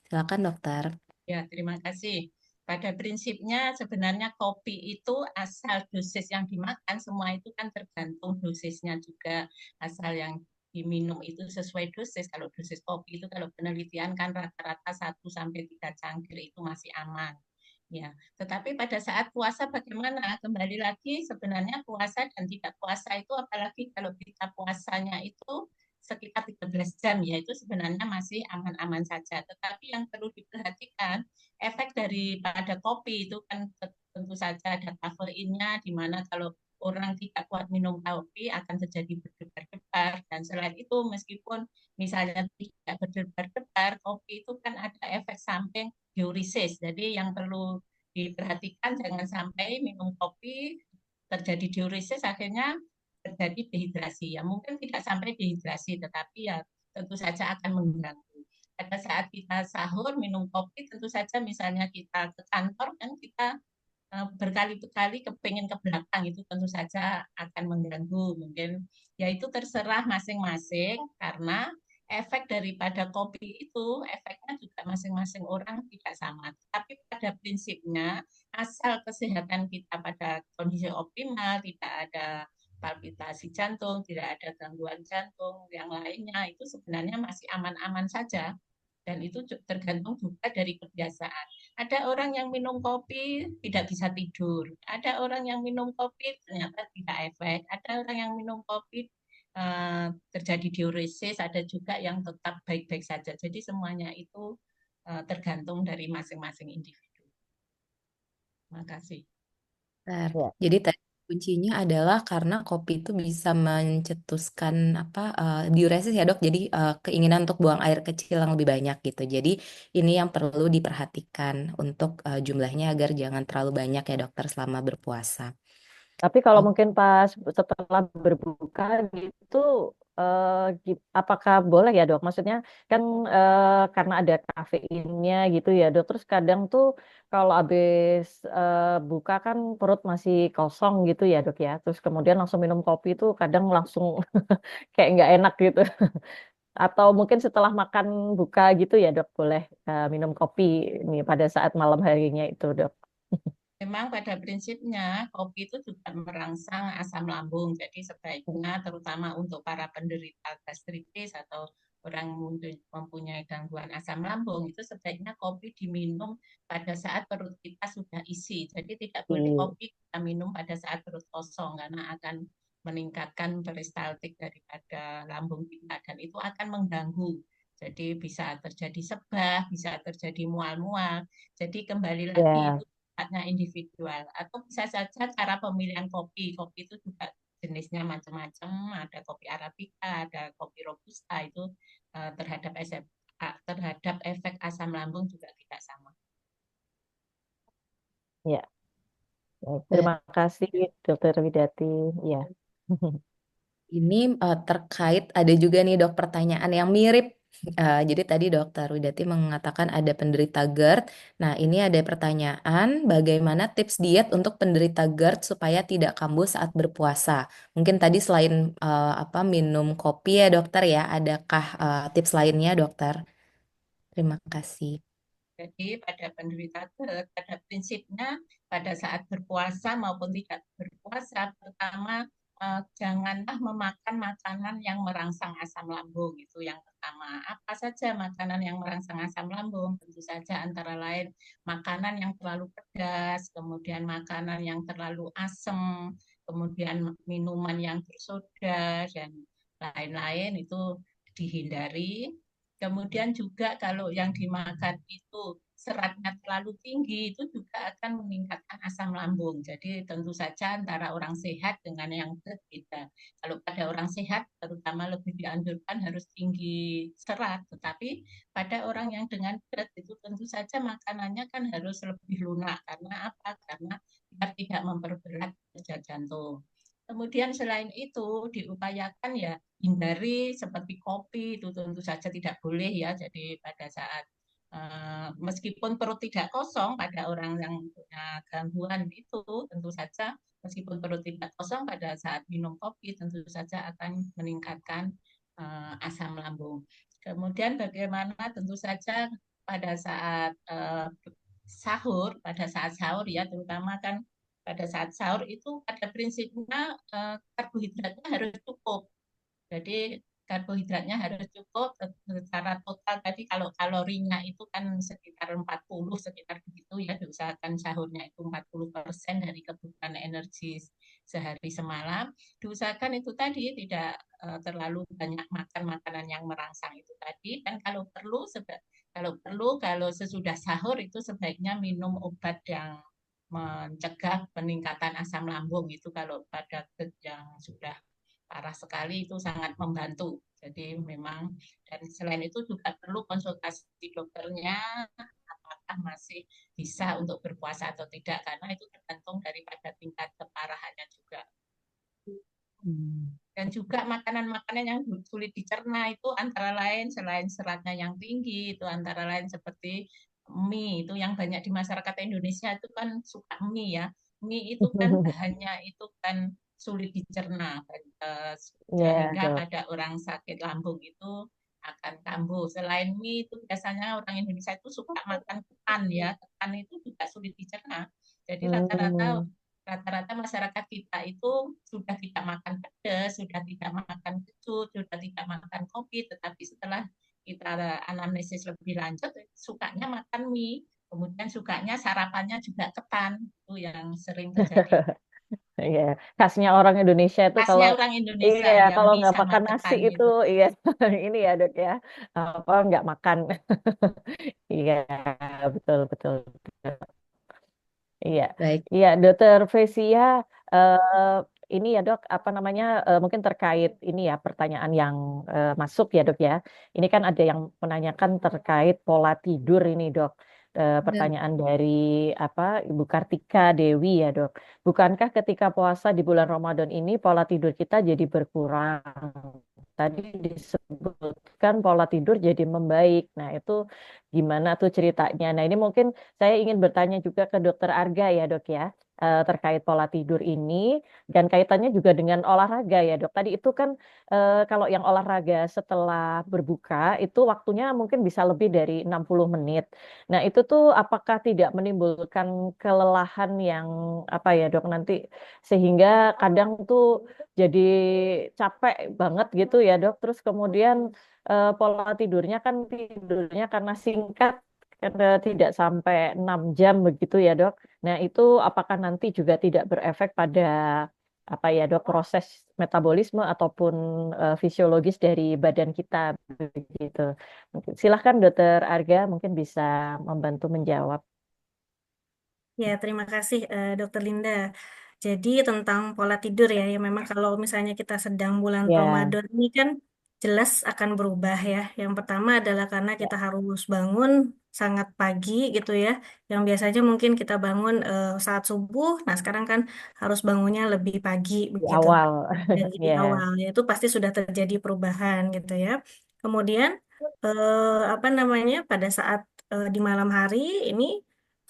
Silakan dokter. Ya, terima kasih. Pada prinsipnya sebenarnya kopi itu asal dosis yang dimakan semua itu kan tergantung dosisnya juga, asal yang diminum itu sesuai dosis. Kalau dosis kopi itu kalau penelitian kan rata-rata 1 sampai 3 cangkir itu masih aman. Ya, tetapi pada saat puasa bagaimana? Kembali lagi sebenarnya puasa dan tidak puasa itu apalagi kalau kita puasanya itu sekitar 13 jam ya itu sebenarnya masih aman-aman saja. Tetapi yang perlu diperhatikan efek daripada kopi itu kan tentu saja ada kafeinnya di mana kalau orang tidak kuat minum kopi akan terjadi berdebar-debar dan selain itu meskipun misalnya tidak berdebar-debar kopi itu kan ada efek samping diuresis. Jadi yang perlu diperhatikan jangan sampai minum kopi terjadi diuresis akhirnya terjadi dehidrasi. Ya mungkin tidak sampai dehidrasi tetapi ya tentu saja akan mengganggu. Pada saat kita sahur minum kopi tentu saja misalnya kita ke kantor kan kita berkali-kali kepingin ke belakang itu tentu saja akan mengganggu mungkin ya itu terserah masing-masing karena efek daripada kopi itu efeknya juga masing-masing orang tidak sama tapi pada prinsipnya asal kesehatan kita pada kondisi optimal tidak ada palpitasi jantung tidak ada gangguan jantung yang lainnya itu sebenarnya masih aman-aman saja dan itu tergantung juga dari kebiasaan. Ada orang yang minum kopi tidak bisa tidur. Ada orang yang minum kopi ternyata tidak efek. Ada orang yang minum kopi terjadi diuresis. Ada juga yang tetap baik-baik saja. Jadi semuanya itu tergantung dari masing-masing individu. Terima kasih. Bentar. Ya. Jadi tadi kuncinya adalah karena kopi itu bisa mencetuskan apa diuresis ya dok. Jadi keinginan untuk buang air kecil yang lebih banyak gitu. Jadi ini yang perlu diperhatikan untuk jumlahnya agar jangan terlalu banyak ya dokter selama berpuasa. Tapi kalau Oh, mungkin pas setelah berbuka gitu, apakah boleh ya dok? Maksudnya kan karena ada kafeinnya gitu ya dok. Terus kadang tuh kalau habis buka kan perut masih kosong gitu ya dok ya. Terus kemudian langsung minum kopi itu kadang langsung kayak nggak enak gitu. Atau mungkin setelah makan buka gitu ya dok, boleh minum kopi nih pada saat malam harinya itu dok. Memang pada prinsipnya kopi itu juga merangsang asam lambung. Jadi sebaiknya terutama untuk para penderita gastritis atau orang mempunyai gangguan asam lambung itu sebaiknya kopi diminum pada saat perut kita sudah isi. Jadi tidak boleh Hmm. kopi kita minum pada saat perut kosong karena akan meningkatkan peristaltik daripada lambung kita dan itu akan mengganggu. Jadi bisa terjadi sebah, bisa terjadi mual-mual. Jadi kembali lagi Ya. itu sifatnya individual atau bisa saja cara pemilihan kopi. Kopi itu juga jenisnya macam-macam, ada kopi arabica, ada kopi robusta itu terhadap efek asam lambung juga tidak sama. Ya. Baik, terima kasih Dokter Widati. Ya. ini terkait ada juga nih dok pertanyaan yang mirip. Jadi tadi dokter Widati mengatakan ada penderita GERD. Nah ini ada pertanyaan bagaimana tips diet untuk penderita GERD supaya tidak kambuh saat berpuasa. Mungkin tadi selain apa minum kopi ya dokter ya, adakah tips lainnya dokter? Terima kasih. Jadi pada penderita GERD, pada prinsipnya pada saat berpuasa maupun tidak berpuasa, pertama janganlah memakan makanan yang merangsang asam lambung. Itu yang pertama. Apa saja makanan yang merangsang asam lambung? Tentu saja antara lain makanan yang terlalu pedas, kemudian makanan yang terlalu asam, kemudian minuman yang bersoda dan lain-lain itu dihindari. Kemudian juga kalau yang dimakan itu seratnya terlalu tinggi, itu juga akan meningkatkan asam lambung. Jadi tentu saja antara orang sehat dengan yang berbeda. Kalau pada orang sehat, terutama lebih dianjurkan harus tinggi serat. Tetapi pada orang yang dengan berat itu tentu saja makanannya kan harus lebih lunak. Karena apa? Karena biar tidak memperberat kerja jantung. Kemudian selain itu diupayakan ya hindari seperti kopi itu tentu saja tidak boleh ya. Jadi pada saat meskipun perut tidak kosong pada orang yang punya gangguan itu tentu saja meskipun perut tidak kosong pada saat minum kopi tentu saja akan meningkatkan asam lambung. Kemudian bagaimana tentu saja pada saat pada saat sahur ya terutama kan pada saat sahur itu pada prinsipnya karbohidratnya harus cukup. Jadi karbohidratnya harus cukup secara total tadi kalau kalorinya itu kan sekitar 40 sekitar begitu ya diusahakan sahurnya itu 40% dari kebutuhan energi sehari semalam diusahakan itu tadi tidak terlalu banyak makan makanan yang merangsang itu tadi dan kalau sesudah sahur itu sebaiknya minum obat yang mencegah peningkatan asam lambung itu kalau pada yang sudah parah sekali itu sangat membantu. Jadi memang dan selain itu juga perlu konsultasi dokternya apakah masih bisa untuk berpuasa atau tidak karena itu tergantung daripada tingkat keparahannya juga. Dan juga makanan-makanan yang sulit dicerna itu antara lain selain seratnya yang tinggi itu antara lain seperti mie itu yang banyak di masyarakat Indonesia itu kan suka mie ya. Mie itu kan bahannya itu kan sulit dicerna Ya, sehingga dok. pada orang sakit lambung itu akan kambuh. Selain mie itu biasanya orang Indonesia itu suka makan ketan ya. Ketan itu juga sulit dicerna. Jadi rata-rata Hmm. rata-rata masyarakat kita itu sudah tidak makan pedas, sudah tidak makan kecut, sudah tidak makan kopi, tetapi setelah kita anamnesis lebih lanjut, sukanya makan mie, kemudian sukanya sarapannya juga ketan, itu yang sering terjadi. Iya, khasnya orang Indonesia itu Khasnya kalau orang Indonesia, iya ya kalau mie nggak sama makan nasi ketan itu gitu. iya ini ya dok ya apa nggak makan. Iya betul betul betul. Iya, Baik. iya, Dokter Fresia, eh, ini ya dok, apa namanya, mungkin terkait ini ya pertanyaan yang masuk ya dok ya. Ini kan ada yang menanyakan terkait pola tidur ini dok. Benar. Pertanyaan dari apa Ibu Kartika Dewi ya dok. Bukankah ketika puasa di bulan Ramadan ini pola tidur kita jadi berkurang? Tadi disebutkan pola tidur jadi membaik. Nah itu gimana tuh ceritanya? Nah ini mungkin saya ingin bertanya juga ke Dokter Arga ya dok ya, terkait pola tidur ini dan kaitannya juga dengan olahraga ya dok. Tadi itu kan kalau yang olahraga setelah berbuka itu waktunya mungkin bisa lebih dari 60 menit. Nah itu tuh apakah tidak menimbulkan kelelahan yang apa ya dok nanti sehingga kadang tuh jadi capek banget gitu ya dok. Terus kemudian pola tidurnya kan tidurnya karena singkat karena tidak sampai 6 jam begitu ya dok. Nah itu apakah nanti juga tidak berefek pada apa ya dok proses metabolisme ataupun fisiologis dari badan kita begitu. Silahkan dokter Arga mungkin bisa membantu menjawab. Ya, terima kasih Dokter Linda. Jadi tentang pola tidur ya, ya memang kalau misalnya kita sedang bulan Ya, Ramadan ini kan jelas akan berubah ya. Yang pertama adalah karena ya, kita harus bangun sangat pagi gitu ya. Yang biasanya mungkin kita bangun saat subuh, nah sekarang kan harus bangunnya lebih pagi di begitu. awal. Dari Ya, awal ya itu pasti sudah terjadi perubahan gitu ya. Kemudian apa namanya pada saat di malam hari ini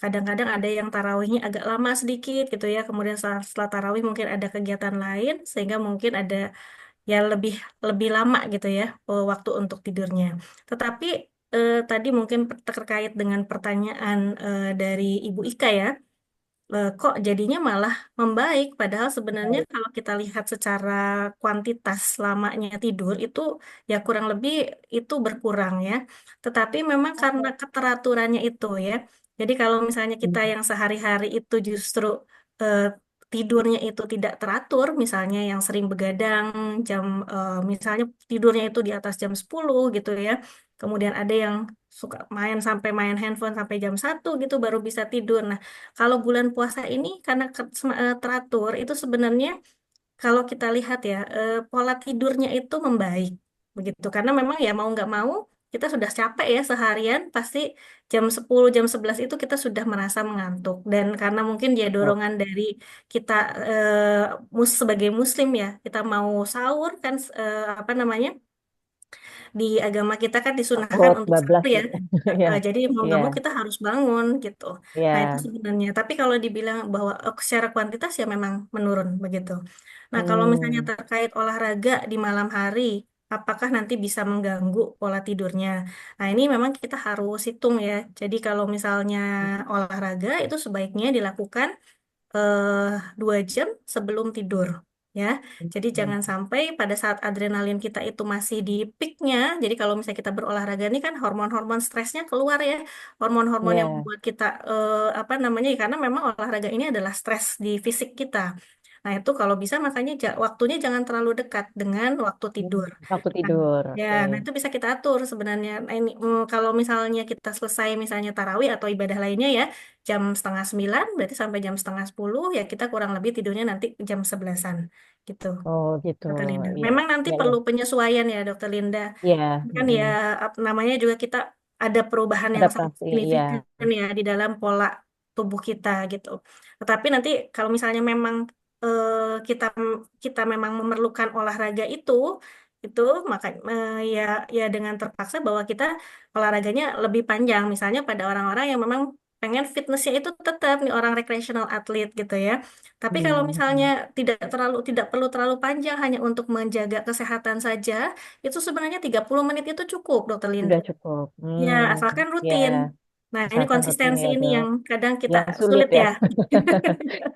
kadang-kadang ada yang tarawihnya agak lama sedikit gitu ya. Kemudian setelah tarawih mungkin ada kegiatan lain sehingga mungkin ada ya lebih lebih lama gitu ya waktu untuk tidurnya. Tetapi tadi mungkin terkait dengan pertanyaan dari Ibu Ika ya. Kok jadinya malah membaik, padahal sebenarnya baik. kalau kita lihat secara kuantitas lamanya tidur itu ya kurang lebih itu berkurang ya. Tetapi memang karena keteraturannya itu ya. Jadi kalau misalnya kita yang sehari-hari itu justru eh, tidurnya itu tidak teratur, misalnya yang sering begadang jam misalnya tidurnya itu di atas jam 10 gitu ya. Kemudian ada yang suka main handphone sampai jam 1 gitu baru bisa tidur. Nah, kalau bulan puasa ini karena teratur itu sebenarnya kalau kita lihat ya pola tidurnya itu membaik begitu karena memang ya mau nggak mau kita sudah capek ya seharian pasti jam 10 jam 11 itu kita sudah merasa mengantuk dan karena mungkin dia Oh, dorongan dari kita sebagai muslim ya kita mau sahur kan apa namanya di agama kita kan disunahkan takut untuk sahur bablas ya. ya. Ya, Jadi mau nggak mau ya, kita harus bangun gitu. Nah itu ya. sebenarnya. Tapi kalau dibilang bahwa secara kuantitas ya memang menurun begitu. Nah kalau misalnya Hmm. terkait olahraga di malam hari, apakah nanti bisa mengganggu pola tidurnya? Nah ini memang kita harus hitung ya. Jadi kalau misalnya olahraga itu sebaiknya dilakukan 2 jam sebelum tidur. Ya, jadi jangan sampai pada saat adrenalin kita itu masih di peaknya. Jadi kalau misalnya kita berolahraga ini kan hormon-hormon stresnya keluar ya, hormon-hormon yang Ya, membuat kita apa namanya? Ya, karena memang olahraga ini adalah stres di fisik kita. Nah itu kalau bisa makanya waktunya jangan terlalu dekat dengan waktu tidur. waktu Nah, tidur. ya, Oke. nah itu bisa kita atur sebenarnya. Nah, ini kalau misalnya kita selesai misalnya tarawih atau ibadah lainnya ya jam setengah 9, berarti sampai jam setengah 10 ya kita kurang lebih tidurnya nanti jam 11-an gitu. Oh gitu. Dokter Linda. Iya, Memang nanti iya, iya. perlu penyesuaian ya Dokter Linda. Iya, Kan ya namanya juga kita ada perubahan yang sangat adaptasi. Iya. signifikan ya di dalam pola tubuh kita gitu. Tetapi nanti kalau misalnya memang kita kita memang memerlukan olahraga itu maka ya ya dengan terpaksa bahwa kita olahraganya lebih panjang. Misalnya pada orang-orang yang memang pengen fitnessnya itu tetap nih orang recreational athlete gitu ya. Tapi kalau misalnya Hmm. tidak perlu terlalu panjang hanya untuk menjaga kesehatan saja, itu sebenarnya 30 menit itu cukup, Dokter Linda. Udah cukup. Ya, Hmm. asalkan Ya, rutin. Nah, ini asalkan rutin konsistensi ya ini dok. yang kadang kita Yang sulit sulit ya. ya.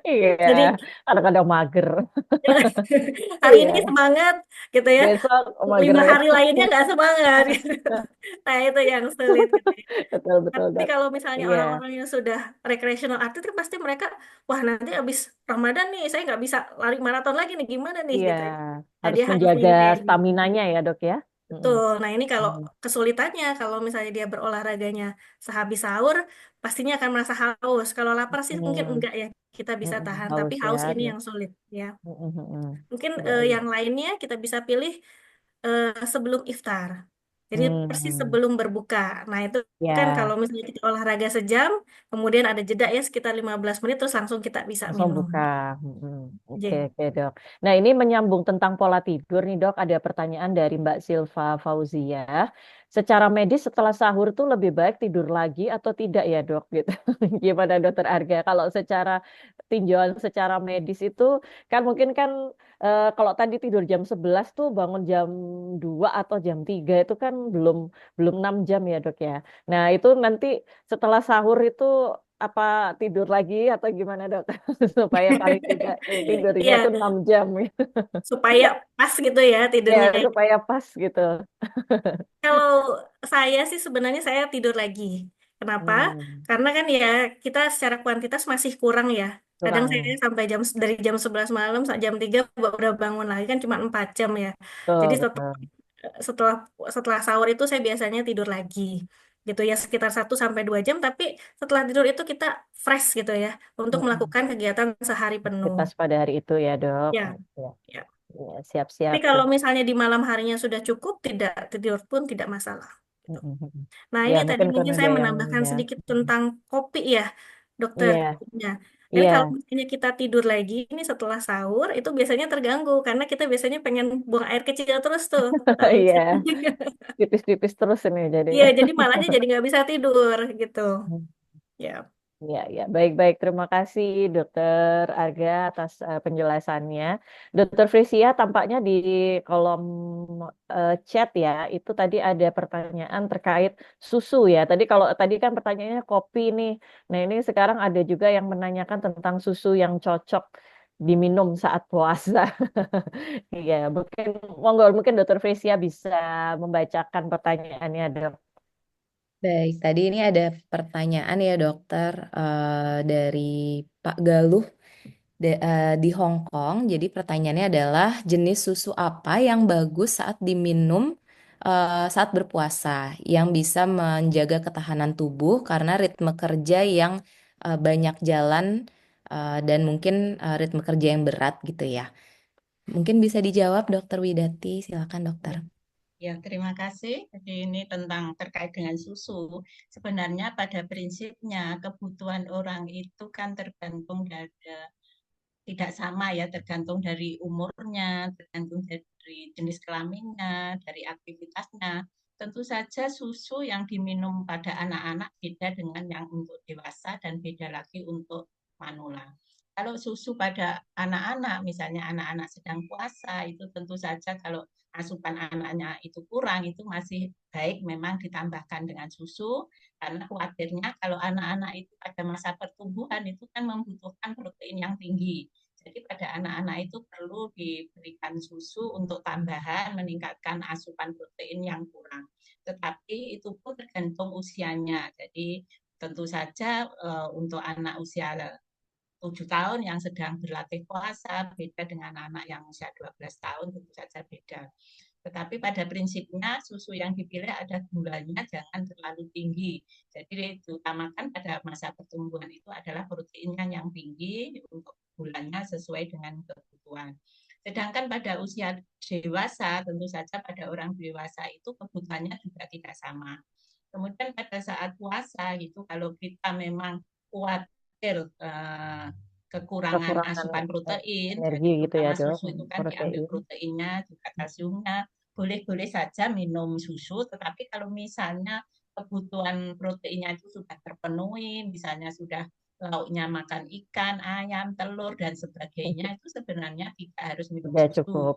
Iya, Jadi kadang-kadang mager. hari ini Iya, semangat gitu ya, besok mager 5 hari lagi. lainnya nggak semangat. Gitu. Nah, itu yang sulit gitu ya. Betul, betul Tapi dok. kalau misalnya Iya, orang-orang yang sudah recreational atlet kan pasti mereka, wah nanti habis Ramadan nih saya nggak bisa lari maraton lagi nih gimana nih iya. gitu. Nah Harus dia harus menjaga hindari. staminanya ya dok ya. Betul. Nah, ini kalau Hmm. kesulitannya, kalau misalnya dia berolahraganya sehabis sahur, pastinya akan merasa haus. Kalau lapar sih mungkin Hmm. enggak ya, kita bisa tahan. Tapi Haus ya haus ini dok. yang sulit ya. Hmm. Mungkin Ya, ya. yang lainnya kita bisa pilih sebelum iftar. Jadi persis Hmm. sebelum berbuka. Nah, itu kan kalau Ya. misalnya kita olahraga sejam, kemudian ada jeda ya sekitar 15 menit, terus langsung kita bisa Langsung minum. buka. Oke, Jadi, oke, Dok. Nah, ini menyambung tentang pola tidur nih, Dok. Ada pertanyaan dari Mbak Silva Fauzia. Secara medis setelah sahur tuh lebih baik tidur lagi atau tidak ya, Dok? Gitu. Gimana, Dokter Arga? Kalau secara tinjauan secara medis itu kan mungkin kan kalau tadi tidur jam 11 tuh bangun jam 2 atau jam 3 itu kan belum belum 6 jam ya, Dok ya. Nah, itu nanti setelah sahur itu apa tidur lagi atau gimana dok supaya paling tidak tidurnya tuh ya 6 jam supaya pas gitu ya ya tidurnya kayak gitu. supaya pas gitu. Kalau saya sih sebenarnya saya tidur lagi. Kenapa? Hmm, Karena kan ya kita secara kuantitas masih kurang ya. Kadang saya kurang sampai dari jam 11 malam sampai jam 3 udah bangun lagi kan cuma 4 jam ya. Jadi betul betul. setelah setelah sahur itu saya biasanya tidur lagi. Gitu ya sekitar 1 sampai 2 jam tapi setelah tidur itu kita fresh gitu ya untuk Mm-mm. melakukan kegiatan sehari penuh. Aktivitas pada hari itu ya dok. Ya, Ya, ya. ya, siap-siap Tapi kalau siap. misalnya di malam harinya sudah cukup, tidak tidur pun tidak masalah. Gitu. Mm-mm. Nah, Ya ini tadi mungkin mungkin karena saya dia yang menambahkan ya. sedikit tentang kopi ya, dokter. Iya Ya. Jadi kalau iya. misalnya kita tidur lagi, ini setelah sahur, itu biasanya terganggu. Karena kita biasanya pengen buang air kecil terus tuh. Habis. Iya tipis-tipis terus ini Iya, jadinya. jadi malahnya jadi nggak bisa tidur gitu. Ya. Ya, ya, baik-baik. Terima kasih, Dokter Arga, atas penjelasannya. Dokter Frisia, tampaknya di kolom chat ya, itu tadi ada pertanyaan terkait susu ya. Kalau tadi kan pertanyaannya kopi nih. Nah, ini sekarang ada juga yang menanyakan tentang susu yang cocok diminum saat puasa. Iya, mungkin monggo mungkin Dokter Frisia bisa membacakan pertanyaannya, Dok. Baik, tadi ini ada pertanyaan ya dokter dari Pak Galuh di Hong Kong. Jadi pertanyaannya adalah jenis susu apa yang bagus saat diminum saat berpuasa, yang bisa menjaga ketahanan tubuh karena ritme kerja yang banyak jalan dan mungkin ritme kerja yang berat gitu ya. Mungkin bisa dijawab Dokter Widati, silakan dokter. Ya, terima kasih. Jadi ini tentang terkait dengan susu. Sebenarnya pada prinsipnya kebutuhan orang itu kan tergantung dari tidak sama ya, tergantung dari umurnya, tergantung dari jenis kelaminnya, dari aktivitasnya. Tentu saja susu yang diminum pada anak-anak beda dengan yang untuk dewasa dan beda lagi untuk manula. Kalau susu pada anak-anak, misalnya anak-anak sedang puasa, itu tentu saja kalau asupan anaknya itu kurang, itu masih baik memang ditambahkan dengan susu, karena khawatirnya kalau anak-anak itu pada masa pertumbuhan itu kan membutuhkan protein yang tinggi. Jadi pada anak-anak itu perlu diberikan susu untuk tambahan meningkatkan asupan protein yang kurang. Tetapi itu pun tergantung usianya. Jadi tentu saja untuk anak usia 7 tahun yang sedang berlatih puasa beda dengan anak yang usia 12 tahun tentu saja beda. Tetapi pada prinsipnya susu yang dipilih ada gulanya jangan terlalu tinggi. Jadi diutamakan pada masa pertumbuhan itu adalah proteinnya yang tinggi untuk gulanya sesuai dengan kebutuhan. Sedangkan pada usia dewasa, tentu saja pada orang dewasa itu kebutuhannya juga tidak sama. Kemudian pada saat puasa gitu, kalau kita memang khawatir kekurangan Kekurangan asupan protein, energi jadi gitu ya terutama dok, susu itu kan diambil protein. proteinnya, juga kalsiumnya, boleh-boleh saja minum susu, tetapi kalau misalnya kebutuhan proteinnya itu sudah terpenuhi, misalnya sudah lauknya makan ikan, ayam, telur, dan sebagainya, itu sebenarnya tidak harus minum Udah susu. cukup.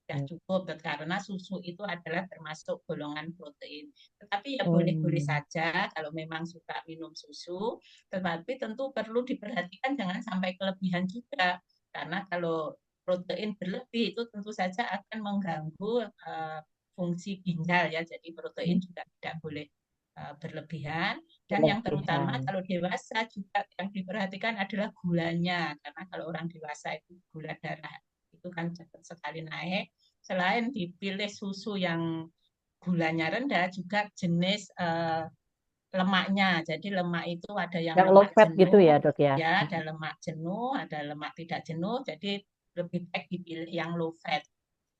Sudah cukup, karena susu itu adalah termasuk golongan protein. Tetapi ya boleh-boleh Hmm. saja kalau memang suka minum susu, tetapi tentu perlu diperhatikan jangan sampai kelebihan juga. Karena kalau protein berlebih itu tentu saja akan mengganggu fungsi ginjal ya. Jadi protein juga tidak boleh berlebihan. Dan yang terutama Berlebihan. kalau dewasa juga yang diperhatikan adalah gulanya. Karena kalau orang dewasa itu gula darah itu kan cepat sekali naik. Selain dipilih susu yang gulanya rendah, juga jenis lemaknya. Jadi lemak itu ada yang Yang low lemak fat gitu jenuh, ya, Dok ya? ya ada lemak jenuh, ada lemak tidak jenuh. Jadi lebih baik dipilih yang low fat.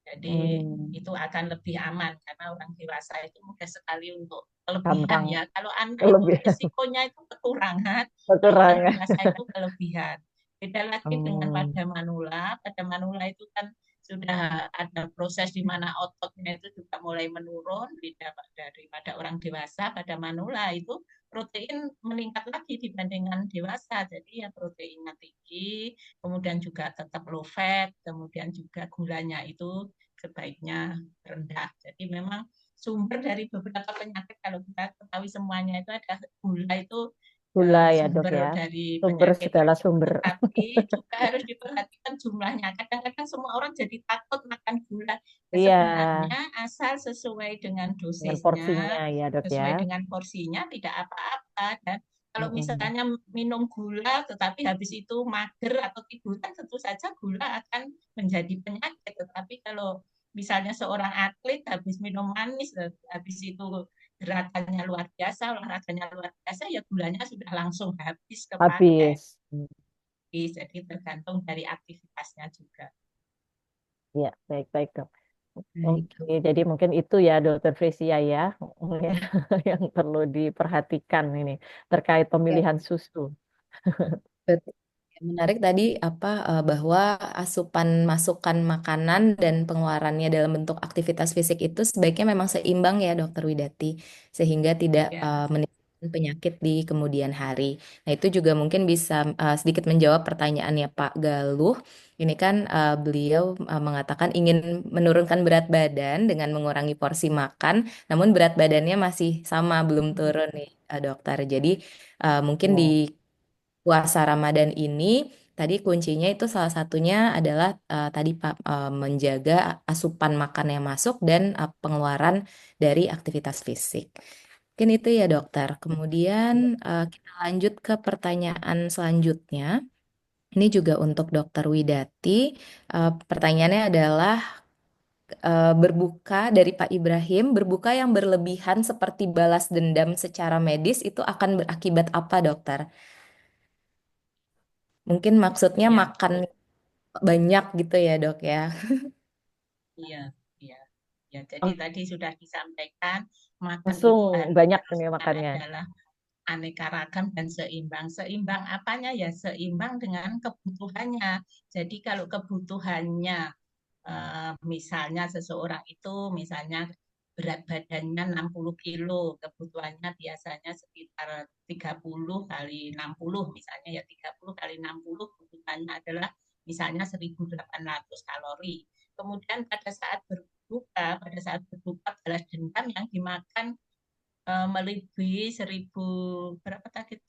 Jadi itu akan lebih aman karena orang dewasa itu mudah sekali untuk kelebihan Gampang ya. Kalau anak itu lebih risikonya itu kekurangan, kalau orang kekurangan. dewasa itu kelebihan. Beda lagi dengan pada manula. Pada manula itu kan sudah ada proses di mana ototnya itu juga mulai menurun, beda daripada orang dewasa. Pada manula itu protein meningkat lagi dibandingkan dewasa. Jadi ya proteinnya tinggi, kemudian juga tetap low fat, kemudian juga gulanya itu sebaiknya rendah. Jadi memang sumber dari beberapa penyakit kalau kita ketahui semuanya itu ada gula itu Gula ya, Dok sumber ya. dari Sumber penyakit segala itu. sumber. Tetapi juga harus diperhatikan jumlahnya. Kadang-kadang semua orang jadi takut makan gula. Nah, Iya, sebenarnya asal sesuai dengan dengan dosisnya, porsinya ya, Dok ya. sesuai dengan porsinya tidak apa-apa. Dan kalau misalnya minum gula tetapi habis itu mager atau tiduran, tentu saja gula akan menjadi penyakit. Tetapi kalau misalnya seorang atlet habis minum manis, habis itu gerakannya luar biasa, olahraganya luar biasa, ya gulanya sudah langsung habis kepakai. Habis. Jadi tergantung dari aktivitasnya juga. Ya, baik-baik, Dok. Baik. Oke, jadi mungkin itu ya, Dokter Fresia ya, yang perlu diperhatikan ini terkait Ya, pemilihan susu. betul. Menarik tadi bahwa asupan masukan makanan dan pengeluarannya dalam bentuk aktivitas fisik itu sebaiknya memang seimbang ya, Dokter Widati, sehingga tidak Ya. menimbulkan penyakit di kemudian hari. Nah, itu juga mungkin bisa sedikit menjawab pertanyaannya Pak Galuh. Ini kan beliau mengatakan ingin menurunkan berat badan dengan mengurangi porsi makan, namun berat badannya masih sama, belum turun nih, Dokter. Jadi mungkin di Ya. puasa Ramadan ini tadi kuncinya itu salah satunya adalah tadi Pak menjaga asupan makan yang masuk dan pengeluaran dari aktivitas fisik. Mungkin itu ya dokter. Kemudian kita lanjut ke pertanyaan selanjutnya. Ini juga untuk Dokter Widati. Pertanyaannya adalah berbuka dari Pak Ibrahim, berbuka yang berlebihan seperti balas dendam secara medis itu akan berakibat apa, dokter? Mungkin maksudnya Ya. makan banyak gitu ya, Dok ya. Iya, iya. Ya, jadi tadi sudah disampaikan makan Langsung itu banyak ini harusnya makannya. adalah aneka ragam dan seimbang. Seimbang apanya ya? Seimbang dengan kebutuhannya. Jadi kalau kebutuhannya misalnya seseorang itu misalnya berat badannya 60 kilo, kebutuhannya biasanya sekitar 30 kali 60 misalnya ya 30 kali 60 kebutuhannya adalah misalnya 1.800 kalori. Kemudian pada saat berbuka balas dendam yang dimakan melebihi 1.000 berapa tadi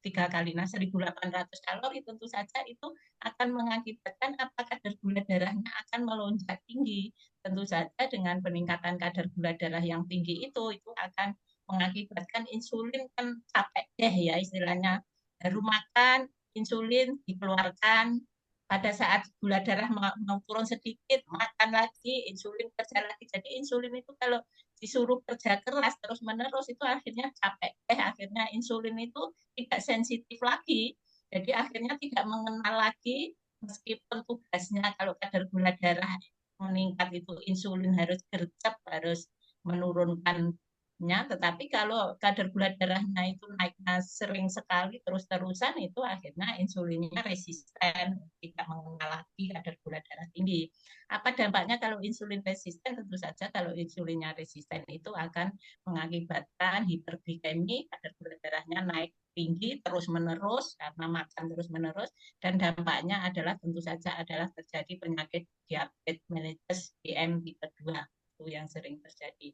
tiga kali 1.800 kalori, tentu saja itu akan mengakibatkan apa kadar gula darahnya akan melonjak tinggi. Tentu saja dengan peningkatan kadar gula darah yang tinggi itu akan mengakibatkan insulin kan capek deh ya istilahnya, baru makan insulin dikeluarkan, pada saat gula darah mau turun sedikit makan lagi insulin kerja lagi. Jadi insulin itu kalau disuruh kerja keras terus menerus itu akhirnya capek, akhirnya insulin itu tidak sensitif lagi, jadi akhirnya tidak mengenal lagi, meskipun tugasnya kalau kadar gula darah meningkat itu insulin harus gercep, harus menurunkannya, tetapi kalau kadar gula darahnya itu naiknya sering sekali terus-terusan itu akhirnya insulinnya resisten, tidak mengenal lagi kadar gula darah tinggi. Apa dampaknya kalau insulin resisten? Tentu saja kalau insulinnya resisten itu akan mengakibatkan hiperglikemi, kadar gula darahnya naik tinggi terus-menerus karena makan terus-menerus, dan dampaknya adalah tentu saja adalah terjadi penyakit diabetes mellitus DM tipe 2 itu yang sering terjadi.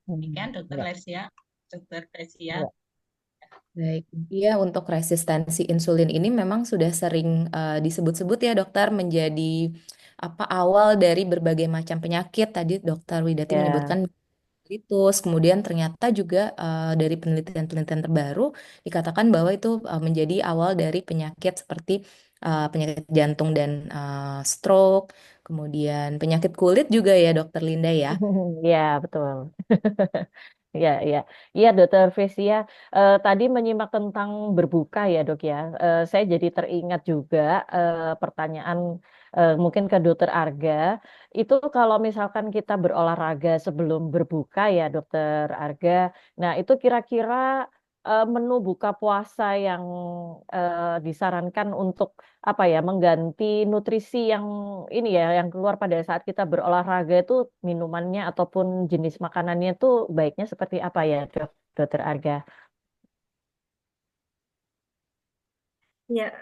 Demikian Dokter Ya. Lesia, Dokter Lesia. Ya. Baik, iya untuk resistensi insulin ini memang sudah sering disebut-sebut ya dokter menjadi awal dari berbagai macam penyakit. Tadi Dokter Widati Ya. menyebutkan mellitus, kemudian ternyata juga dari penelitian-penelitian terbaru dikatakan bahwa itu menjadi awal dari penyakit seperti penyakit jantung dan stroke, kemudian penyakit kulit juga ya Dokter Linda ya. Ya, betul. Ya, ya, iya, Dokter Vesia. Tadi menyimak tentang berbuka ya, Dok ya. Saya jadi teringat juga pertanyaan mungkin ke Dokter Arga. Itu kalau misalkan kita berolahraga sebelum berbuka ya, Dokter Arga. Nah, itu kira-kira menu buka puasa yang disarankan untuk apa ya, mengganti nutrisi yang ini ya, yang keluar pada saat kita berolahraga itu minumannya ataupun jenis makanannya itu baiknya seperti apa ya, Dokter Arga? Ya,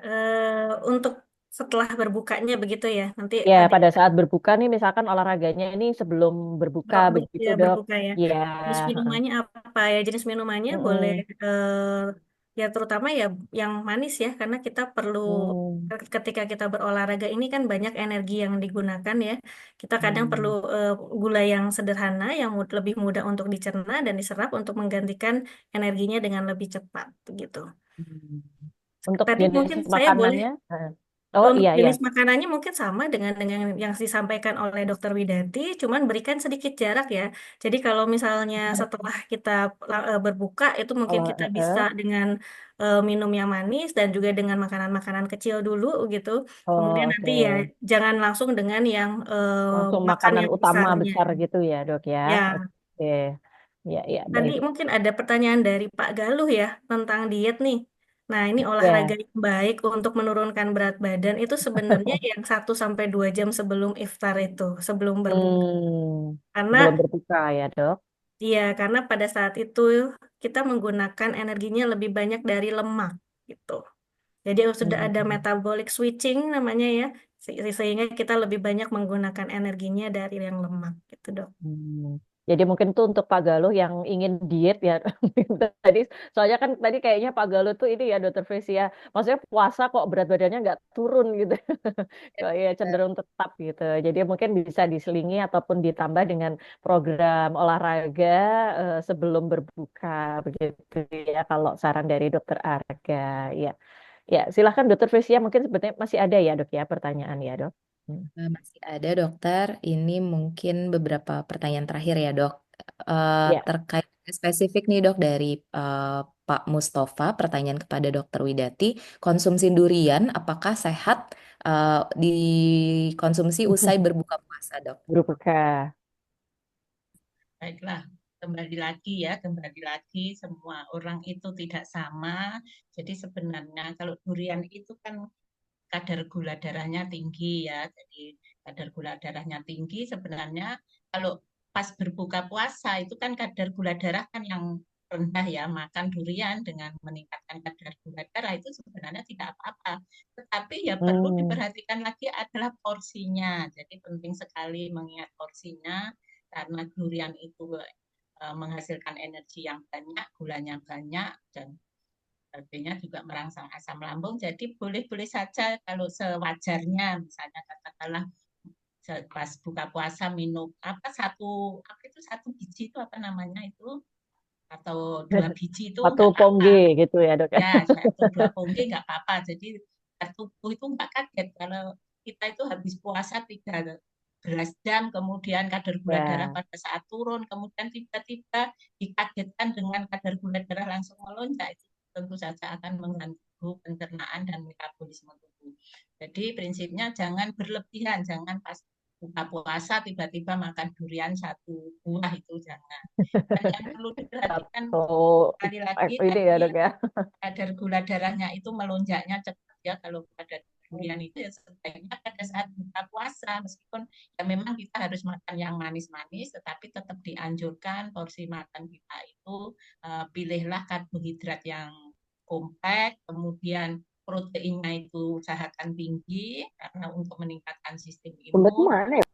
untuk setelah berbukanya begitu ya. Nanti Ya, tadi pada saat berbuka nih, misalkan olahraganya ini sebelum berbuka begitu, ya Dok. berbuka ya. Ya, Jenis heeh. minumannya apa ya? Jenis minumannya boleh Mm-mm. ya terutama ya yang manis ya, karena kita perlu Hmm. ketika kita berolahraga ini kan banyak energi yang digunakan ya. Kita kadang perlu Hmm. gula yang sederhana yang lebih mudah untuk dicerna dan diserap untuk menggantikan energinya dengan lebih cepat gitu. Hmm. Untuk Tadi jenis mungkin saya boleh makanannya, oh untuk iya, iya. jenis makanannya mungkin sama dengan yang disampaikan oleh Dokter Widati, cuman berikan sedikit jarak ya. Jadi kalau misalnya setelah kita berbuka itu mungkin Oh, kita bisa dengan minum yang manis dan juga dengan makanan-makanan kecil dulu gitu. Kemudian oh, nanti ya oke. jangan langsung dengan yang Langsung makan makanan yang utama besarnya. besar gitu ya, Dok ya. Ya, Oke. Ya, ya, tadi baik. mungkin ada pertanyaan dari Pak Galuh ya tentang diet nih. Nah, ini olahraga Ya. yang baik untuk menurunkan berat badan itu sebenarnya yang 1 sampai 2 jam sebelum iftar itu, sebelum berbuka. Karena Sebelum berbuka ya, Dok. iya, karena pada saat itu kita menggunakan energinya lebih banyak dari lemak gitu. Jadi sudah ada Hmm. metabolic switching namanya ya, sehingga kita lebih banyak menggunakan energinya dari yang lemak gitu, Dok. Hmm. Jadi mungkin tuh untuk Pak Galuh yang ingin diet ya tadi, soalnya kan tadi kayaknya Pak Galuh tuh ini ya Dokter Fesi ya, maksudnya puasa kok berat badannya nggak turun gitu, kok ya cenderung tetap gitu. Jadi mungkin bisa diselingi ataupun ditambah dengan program olahraga sebelum berbuka begitu ya kalau saran dari Dokter Arga ya. Ya, silahkan Dokter Fesi ya, mungkin sebenarnya masih ada ya Dok ya pertanyaan ya Dok. Hmm. Masih ada dokter, ini mungkin beberapa pertanyaan terakhir ya dok. Ya. Terkait spesifik nih dok dari Pak Mustafa, pertanyaan kepada dokter Widati, konsumsi durian apakah sehat dikonsumsi usai berbuka puasa dok? Berbuka. Baiklah, kembali lagi semua orang itu tidak sama. Jadi sebenarnya kalau durian itu kan kadar gula darahnya tinggi ya. Jadi kadar gula darahnya tinggi sebenarnya kalau pas berbuka puasa itu kan kadar gula darah kan yang rendah ya. Makan durian dengan meningkatkan kadar gula darah itu sebenarnya tidak apa-apa. Tetapi ya perlu Hmm. diperhatikan lagi adalah porsinya. Jadi penting sekali mengingat porsinya karena durian itu menghasilkan energi yang banyak, gulanya banyak, dan artinya juga merangsang asam lambung. Jadi boleh-boleh saja kalau sewajarnya, misalnya katakanlah pas buka puasa minum satu biji itu apa namanya itu atau 2 biji itu Satu nggak apa-apa. pongge gitu ya dok ya. Ya, 1 2 pongge nggak apa-apa. Jadi tubuh itu nggak kaget kalau kita itu habis puasa 13 jam, kemudian kadar gula darah Ya. pada saat turun, kemudian tiba-tiba dikagetkan dengan kadar gula darah langsung melonjak, itu tentu saja akan mengganggu pencernaan dan metabolisme tubuh. Jadi prinsipnya jangan berlebihan, jangan pas buka puasa tiba-tiba makan durian 1 buah, itu jangan. Dan yang perlu diperhatikan Satu sekali lagi ini ya tadi dok ya. kadar gula darahnya itu melonjaknya cepat ya kalau pada durian itu ya sebaiknya pada saat buka puasa, meskipun ya memang kita harus makan yang manis-manis tetapi tetap dianjurkan porsi makan kita itu pilihlah karbohidrat yang kompleks, kemudian proteinnya itu usahakan tinggi karena untuk meningkatkan sistem Sumber imun. mana ya?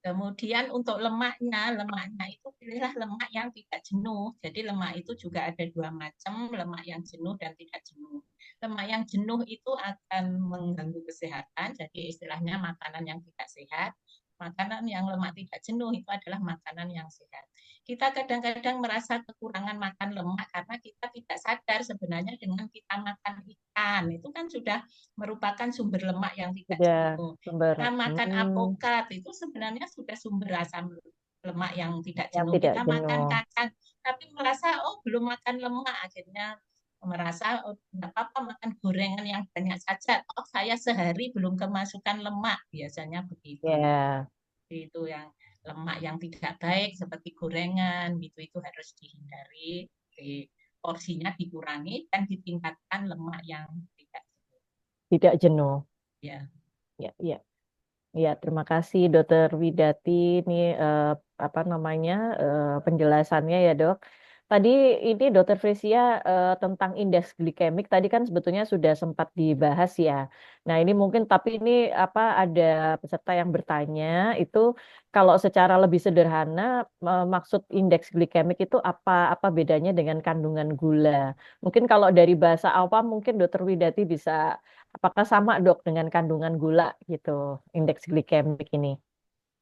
Kemudian untuk lemaknya itu pilihlah lemak yang tidak jenuh. Jadi lemak itu juga ada 2 macam, lemak yang jenuh dan tidak jenuh. Lemak yang jenuh itu akan mengganggu kesehatan, jadi istilahnya makanan yang tidak sehat. Makanan yang lemak tidak jenuh itu adalah makanan yang sehat. Kita kadang-kadang merasa kekurangan makan lemak karena kita tidak sadar sebenarnya dengan kita makan ikan itu kan sudah merupakan sumber lemak yang tidak Sudah jenuh. sumber Kita makan alpukat itu sebenarnya sudah sumber asam lemak yang tidak yang jenuh. tidak Kita makan jenuh. kacang tapi merasa belum makan lemak, akhirnya merasa tidak apa-apa makan gorengan yang banyak saja. Saya sehari belum kemasukan lemak, biasanya begitu. Ya. Itu yang lemak yang tidak baik seperti gorengan itu harus dihindari, porsinya dikurangi dan ditingkatkan lemak yang Tidak jenuh. Ya. Ya. Ya, terima kasih Dokter Widati. Ini apa namanya penjelasannya ya Dok. Tadi ini Dokter Fresia tentang indeks glikemik tadi kan sebetulnya sudah sempat dibahas ya. Nah ini mungkin tapi ini apa ada peserta yang bertanya itu kalau secara lebih sederhana maksud indeks glikemik itu apa bedanya dengan kandungan gula? Mungkin kalau dari bahasa awam mungkin Dokter Widati bisa apakah sama dok dengan kandungan gula gitu, indeks glikemik ini?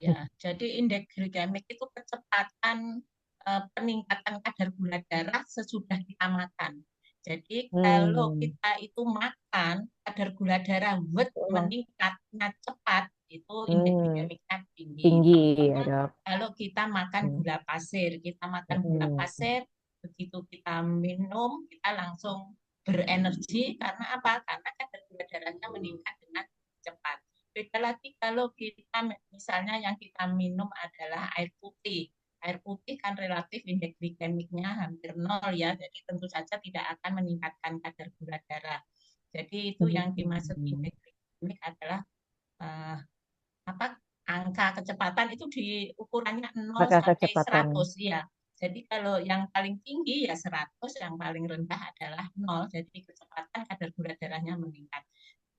Ya, jadi indeks glikemik itu kecepatan peningkatan kadar gula darah sesudah kita makan. Jadi kalau kita itu makan kadar gula darah meningkatnya cepat, itu indeks glikemiknya tinggi. Tinggi ya dok. Kalau kita makan gula pasir, begitu kita minum, kita langsung berenergi karena apa? Karena kadar gula darahnya meningkat dengan cepat. Beda lagi kalau kita misalnya yang kita minum adalah air putih. Air putih kan relatif indeks glikemiknya hampir nol ya, jadi tentu saja tidak akan meningkatkan kadar gula darah. Jadi itu yang dimaksud indeks glikemik adalah angka kecepatan itu di ukurannya 0 sampai 100 ya. Jadi kalau yang paling tinggi ya 100, yang paling rendah adalah 0. Jadi kecepatan kadar gula darahnya meningkat.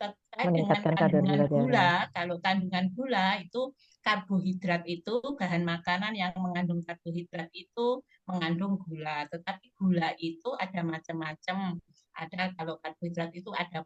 Terkait dengan kandungan gula, kalau kandungan gula itu karbohidrat itu bahan makanan yang mengandung karbohidrat itu mengandung gula. Tetapi gula itu ada macam-macam. Ada kalau karbohidrat itu ada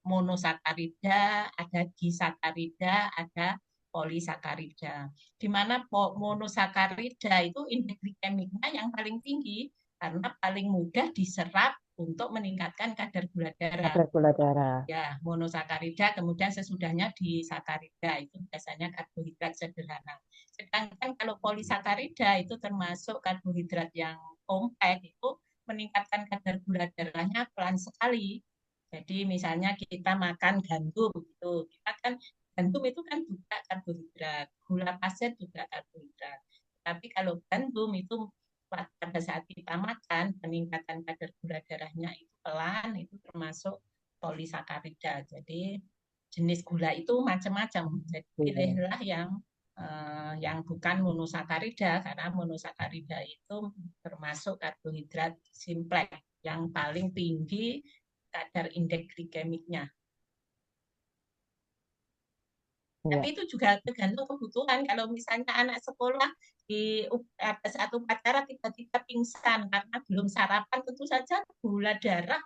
monosakarida, ada disakarida, ada polisakarida. Di mana monosakarida itu indeks glikemiknya yang paling tinggi karena paling mudah diserap untuk meningkatkan kadar gula darah. Kadar gula darah. Ya, monosakarida, kemudian sesudahnya disakarida, itu biasanya karbohidrat sederhana. Sedangkan kalau polisakarida itu termasuk karbohidrat yang kompleks, itu meningkatkan kadar gula darahnya pelan sekali. Jadi misalnya kita makan gandum, gitu. Kita kan gandum itu kan juga karbohidrat, gula pasir juga karbohidrat. Tapi kalau gandum itu pada saat kita makan, peningkatan kadar gula darahnya itu pelan, itu termasuk polisakarida. Jadi jenis gula itu macam-macam. Jadi pilihlah yang bukan monosakarida, karena monosakarida itu termasuk karbohidrat simpleks yang paling tinggi kadar indeks glikemiknya. Tapi itu juga tergantung kebutuhan. Kalau misalnya anak sekolah di saat upacara tiba-tiba pingsan karena belum sarapan, tentu saja gula darah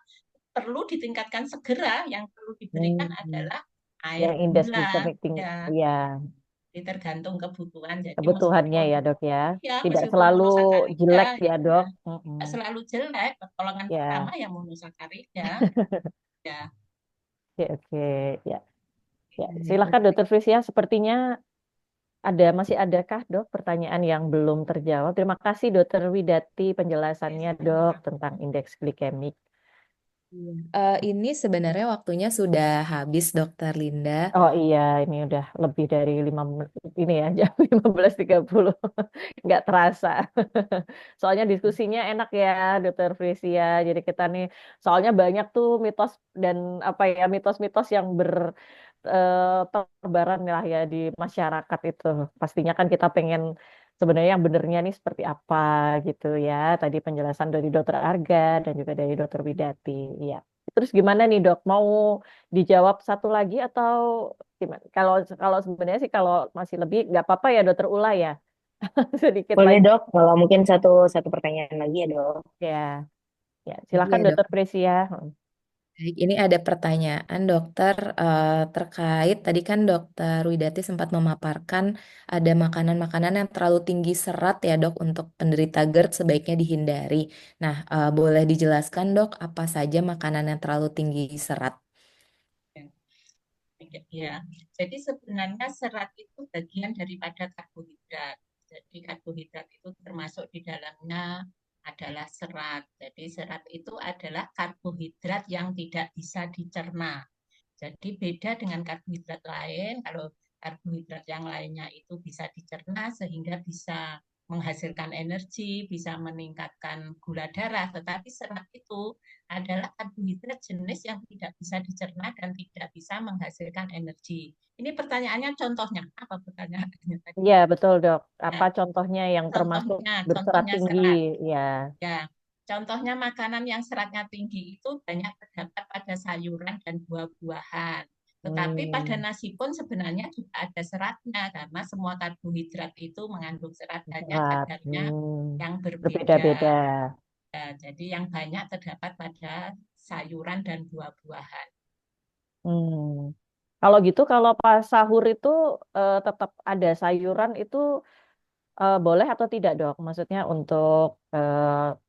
perlu ditingkatkan segera. Yang perlu diberikan adalah air gula. Ya. Tergantung kebutuhan. Jadi kebutuhannya ya dok ya. Ya, tidak selalu jelek ya dok. Tidak selalu jelek. Pertolongan pertama yang monosakarida. Ya. Oke. Ya. Ya, silakan Dokter Frisia. Sepertinya masih adakah dok pertanyaan yang belum terjawab? Terima kasih Dokter Widati penjelasannya dok tentang indeks glikemik. Ini sebenarnya waktunya sudah habis Dokter Linda. Oh iya, ini udah lebih dari 5 menit ini ya, jam 15.30. Nggak terasa. Soalnya diskusinya enak ya Dokter Frisia. Jadi kita nih, soalnya banyak tuh mitos dan mitos-mitos yang terbaran lah ya di masyarakat itu. Pastinya kan kita pengen sebenarnya yang benernya nih seperti apa gitu ya. Tadi penjelasan dari Dokter Arga dan juga dari Dokter Widati. Ya. Terus gimana nih dok? Mau dijawab satu lagi atau gimana? Kalau sebenarnya sih kalau masih lebih nggak apa-apa ya Dokter Ula ya. Sedikit Boleh lagi. dok, kalau mungkin satu pertanyaan lagi ya dok. Ya, silakan Iya, Dokter Presia. Baik, ini ada pertanyaan dokter terkait tadi kan dokter Widati sempat memaparkan ada makanan-makanan yang terlalu tinggi serat ya dok untuk penderita GERD sebaiknya dihindari. Nah, boleh dijelaskan dok apa saja makanan yang terlalu tinggi serat? Ya, jadi sebenarnya serat itu bagian daripada karbohidrat. Jadi karbohidrat itu termasuk di dalamnya adalah serat. Jadi serat itu adalah karbohidrat yang tidak bisa dicerna. Jadi beda dengan karbohidrat lain, kalau karbohidrat yang lainnya itu bisa dicerna sehingga bisa menghasilkan energi, bisa meningkatkan gula darah, tetapi serat itu adalah karbohidrat jenis yang tidak bisa dicerna dan tidak bisa menghasilkan energi. Ini pertanyaannya contohnya, apa pertanyaannya tadi? Iya, betul dok. Apa Nah, contohnya yang termasuk berserat contohnya tinggi? serat. Ya. Ya, contohnya makanan yang seratnya tinggi itu banyak terdapat pada sayuran dan buah-buahan. Tetapi pada Hmm, nasi pun sebenarnya juga ada seratnya karena semua karbohidrat itu mengandung serat, hanya serat. kadarnya yang berbeda. Berbeda-beda. Ya, jadi yang banyak terdapat pada sayuran dan buah-buahan. Hmm. Kalau gitu, kalau pas sahur itu tetap ada sayuran itu boleh atau tidak dok? Maksudnya untuk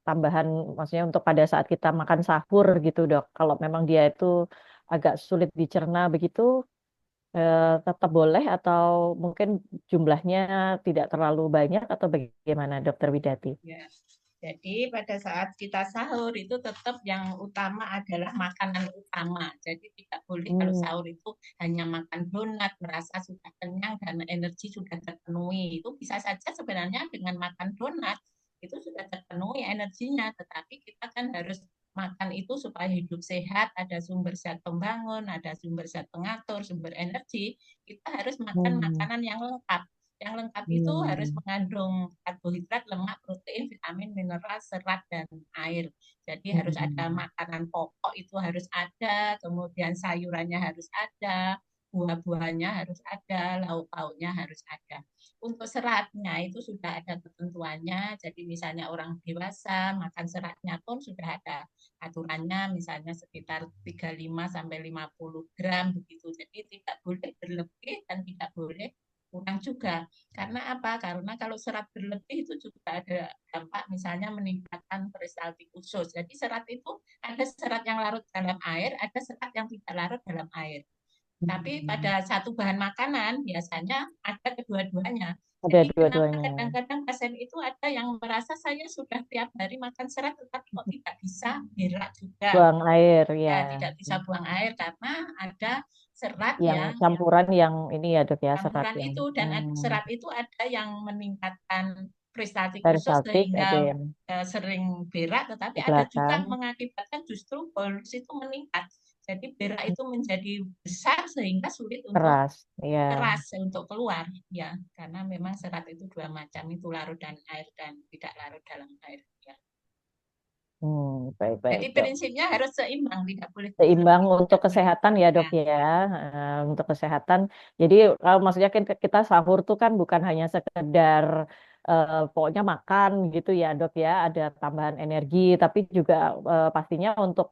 tambahan, maksudnya untuk pada saat kita makan sahur gitu dok. Kalau memang dia itu agak sulit dicerna begitu, tetap boleh atau mungkin jumlahnya tidak terlalu banyak atau bagaimana dokter Widati? Ya. Jadi pada saat kita sahur itu tetap yang utama adalah makanan utama. Jadi tidak boleh kalau Hmm. sahur itu hanya makan donat, merasa sudah kenyang dan energi sudah terpenuhi. Itu bisa saja sebenarnya dengan makan donat itu sudah terpenuhi energinya. Tetapi kita kan harus makan itu supaya hidup sehat, ada sumber zat pembangun, ada sumber zat pengatur, sumber energi. Kita harus makan Hmm. makanan yang lengkap. Yang lengkap itu harus Hmm. mengandung karbohidrat, lemak, protein, vitamin, mineral, serat, dan air. Jadi harus ada Hmm. makanan pokok itu harus ada, kemudian sayurannya harus ada, buah-buahnya harus ada, lauk pauknya harus ada. Untuk seratnya itu sudah ada ketentuannya. Jadi misalnya orang dewasa makan seratnya pun sudah ada aturannya, misalnya sekitar 35 sampai 50 gram begitu. Jadi tidak boleh berlebih dan tidak boleh kurang juga. Karena apa? Karena kalau serat berlebih itu juga ada dampak misalnya meningkatkan peristaltik usus. Jadi serat itu ada serat yang larut dalam air, ada serat yang tidak larut dalam air. Tapi Hmm. pada satu bahan makanan biasanya ada kedua-duanya. Ada Jadi kenapa dua-duanya. kadang-kadang pasien itu ada yang merasa saya sudah tiap hari makan serat tetapi kok tidak bisa berak juga. Buang air ya. Ya, tidak bisa buang air karena ada serat Yang yang campuran yang ini ya dok ya, serat campuran yang itu dan serat itu ada yang meningkatkan peristaltik usus peristaltik, ada sehingga yang sering berak, tetapi di ada juga belakang mengakibatkan justru polusi itu meningkat. Jadi berak itu menjadi besar sehingga sulit untuk keras ya. keras untuk keluar, ya, karena memang serat itu dua macam itu larut dan air dan tidak larut dalam air. Ya. Baik-baik Jadi dok. prinsipnya harus seimbang, tidak boleh Seimbang berlebih, untuk tidak boleh kesehatan ya dok berkurang. ya. Untuk kesehatan. Jadi kalau maksudnya kan kita sahur tuh kan bukan hanya sekedar pokoknya makan gitu ya dok ya. Ada tambahan energi, tapi juga pastinya untuk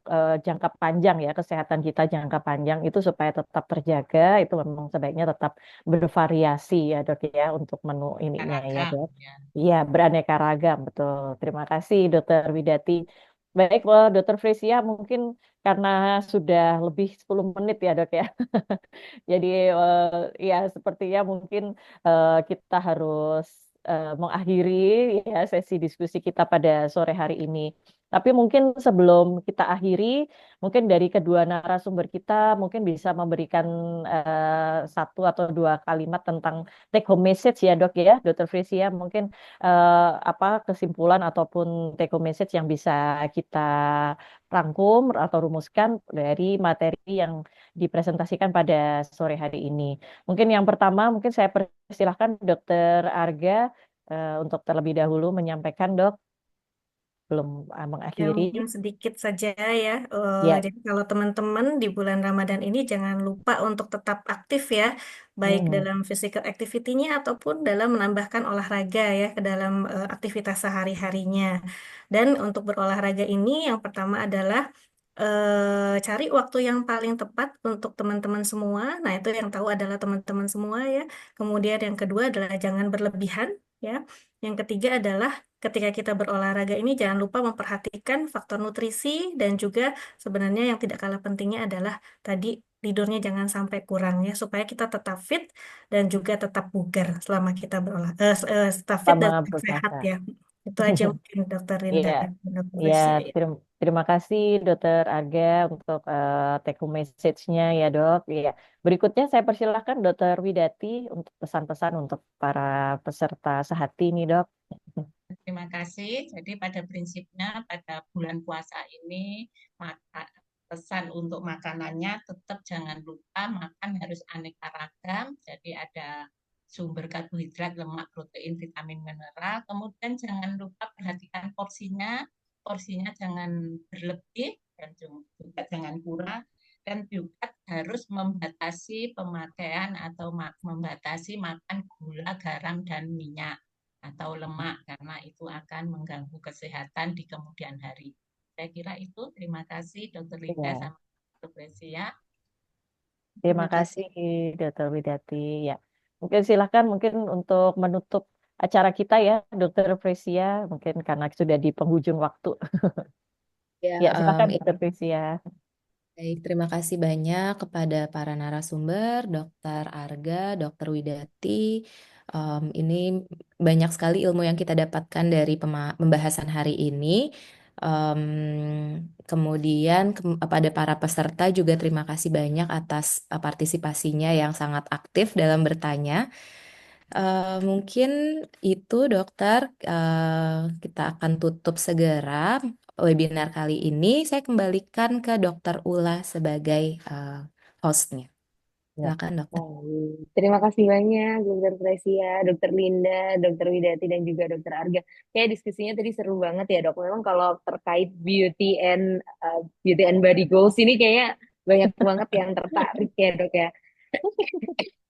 jangka panjang ya, kesehatan kita jangka panjang itu supaya tetap terjaga. Itu memang sebaiknya tetap bervariasi ya dok ya untuk menu ininya ya Ragam, dok. ya. Iya, beraneka ragam betul. Terima kasih dokter Widati. Baik, Dokter Fresia, mungkin karena sudah lebih 10 menit ya dok ya. Jadi ya sepertinya mungkin kita harus mengakhiri ya sesi diskusi kita pada sore hari ini. Tapi mungkin sebelum kita akhiri, mungkin dari kedua narasumber kita mungkin bisa memberikan satu atau dua kalimat tentang take home message ya dok ya, Dokter Fresia. Mungkin apa kesimpulan ataupun take home message yang bisa kita rangkum atau rumuskan dari materi yang dipresentasikan pada sore hari ini. Mungkin yang pertama, mungkin saya persilahkan Dokter Arga untuk terlebih dahulu menyampaikan dok, belum Ya, mengakhiri. mungkin sedikit saja ya. Ya, Jadi kalau teman-teman di bulan Ramadan ini jangan lupa untuk tetap aktif ya, baik hmm, dalam physical activity-nya ataupun dalam menambahkan olahraga ya ke dalam aktivitas sehari-harinya. Dan untuk berolahraga ini yang pertama adalah cari waktu yang paling tepat untuk teman-teman semua. Nah, itu yang tahu adalah teman-teman semua ya. Kemudian yang kedua adalah jangan berlebihan ya. Yang ketiga adalah ketika kita berolahraga ini jangan lupa memperhatikan faktor nutrisi dan juga sebenarnya yang tidak kalah pentingnya adalah tadi tidurnya jangan sampai kurang ya supaya kita tetap fit dan juga tetap bugar selama kita tetap fit dan Sama tetap sehat berpuasa. ya. Itu aja mungkin Dokter Linda Iya, dan Dokter ya, Gracia ya. terima kasih Dokter Arga untuk take home message-nya ya dok. Iya. Berikutnya saya persilahkan Dokter Widati untuk pesan-pesan untuk para peserta sehati nih dok. Terima kasih. Jadi pada prinsipnya pada bulan puasa ini pesan untuk makanannya tetap jangan lupa makan harus aneka ragam. Jadi ada sumber karbohidrat, lemak, protein, vitamin, mineral. Kemudian jangan lupa perhatikan porsinya. Porsinya jangan berlebih dan juga jangan kurang. Dan juga harus membatasi pemakaian atau membatasi makan gula, garam, dan minyak atau lemak karena itu akan mengganggu kesehatan di kemudian hari. Saya kira itu. Terima kasih Dr. Linda Iya. sama Dr. Gracia. Terima kasih Dokter Widati. Ya, mungkin silakan mungkin untuk menutup acara kita ya, Dokter Fresia, mungkin karena sudah di penghujung waktu. Ya, Ya, silakan ya. Dokter Fresia. Baik, terima kasih banyak kepada para narasumber, Dokter Arga, Dokter Widati. Ini banyak sekali ilmu yang kita dapatkan dari pembahasan hari ini. Kemudian pada para peserta juga terima kasih banyak atas partisipasinya yang sangat aktif dalam bertanya. Mungkin itu dokter, kita akan tutup segera webinar kali ini. Saya kembalikan ke Dokter Ula sebagai hostnya. Silakan dokter. Terima kasy banyak Dokter Gracia, Dokter Linda, Dokter Widati dan juga Dokter Arga. Kayak diskusinya tadi seru banget ya dok. Memang kalau terkait beauty and body goals ini kayaknya banyak banget yang tertarik ya dok ya.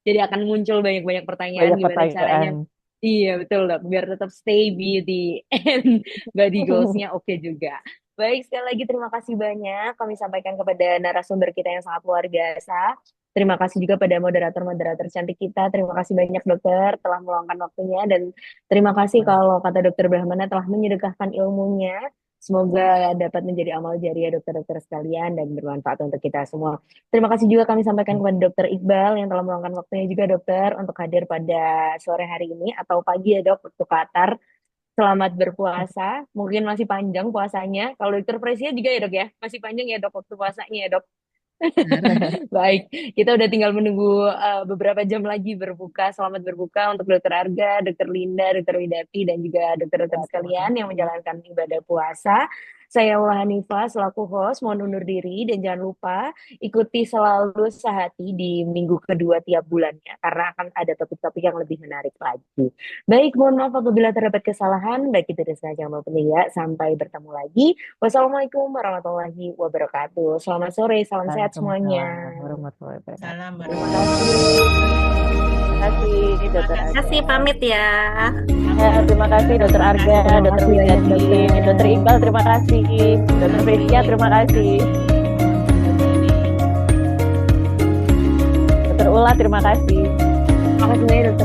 Jadi akan muncul banyak pertanyaan Banyak gimana caranya. pertanyaan. Iya betul dok, biar tetap stay beauty and body goals-nya oke juga. Baik, sekali lagi terima kasih banyak kami sampaikan kepada narasumber kita yang sangat luar biasa. Terima kasih juga pada moderator-moderator cantik kita. Terima kasih banyak dokter telah meluangkan waktunya dan terima kasih kalau kata Dokter Brahmana telah menyedekahkan ilmunya. Semoga dapat menjadi amal jariah dokter-dokter sekalian dan bermanfaat untuk kita semua. Terima kasih juga kami sampaikan kepada Dokter Iqbal yang telah meluangkan waktunya juga dokter untuk hadir pada sore hari ini atau pagi ya dok, waktu Qatar. Selamat berpuasa, mungkin masih panjang puasanya. Kalau Dokter Fresia juga ya dok ya, masih panjang ya dok waktu puasanya ya dok. Baik, kita udah tinggal menunggu beberapa jam lagi berbuka. Selamat berbuka untuk Dokter Arga, Dokter Linda, Dokter Widati, dan juga dokter-dokter sekalian yang menjalankan ibadah puasa. Saya Ula Hanifah selaku host, mohon undur diri dan jangan lupa ikuti selalu Sehati di minggu kedua tiap bulannya karena akan ada topik-topik yang lebih menarik lagi. Baik, mohon maaf apabila terdapat kesalahan, baik itu dari sengaja maupun tidak. Sampai bertemu lagi. Wassalamualaikum warahmatullahi wabarakatuh. Selamat sore, salam sehat semuanya. Warahmatullahi wabarakatuh. Salam Terima kasih Dokter Terima Arga. kasih, pamit ya. Ya, terima kasih Dokter Arga, Terima Dokter kasih banyak, Widati, dokter. Dokter Iqbal terima kasih, Dokter Fresia terima kasih, Dokter Ula terima kasih. Terima kasih banyak dokter.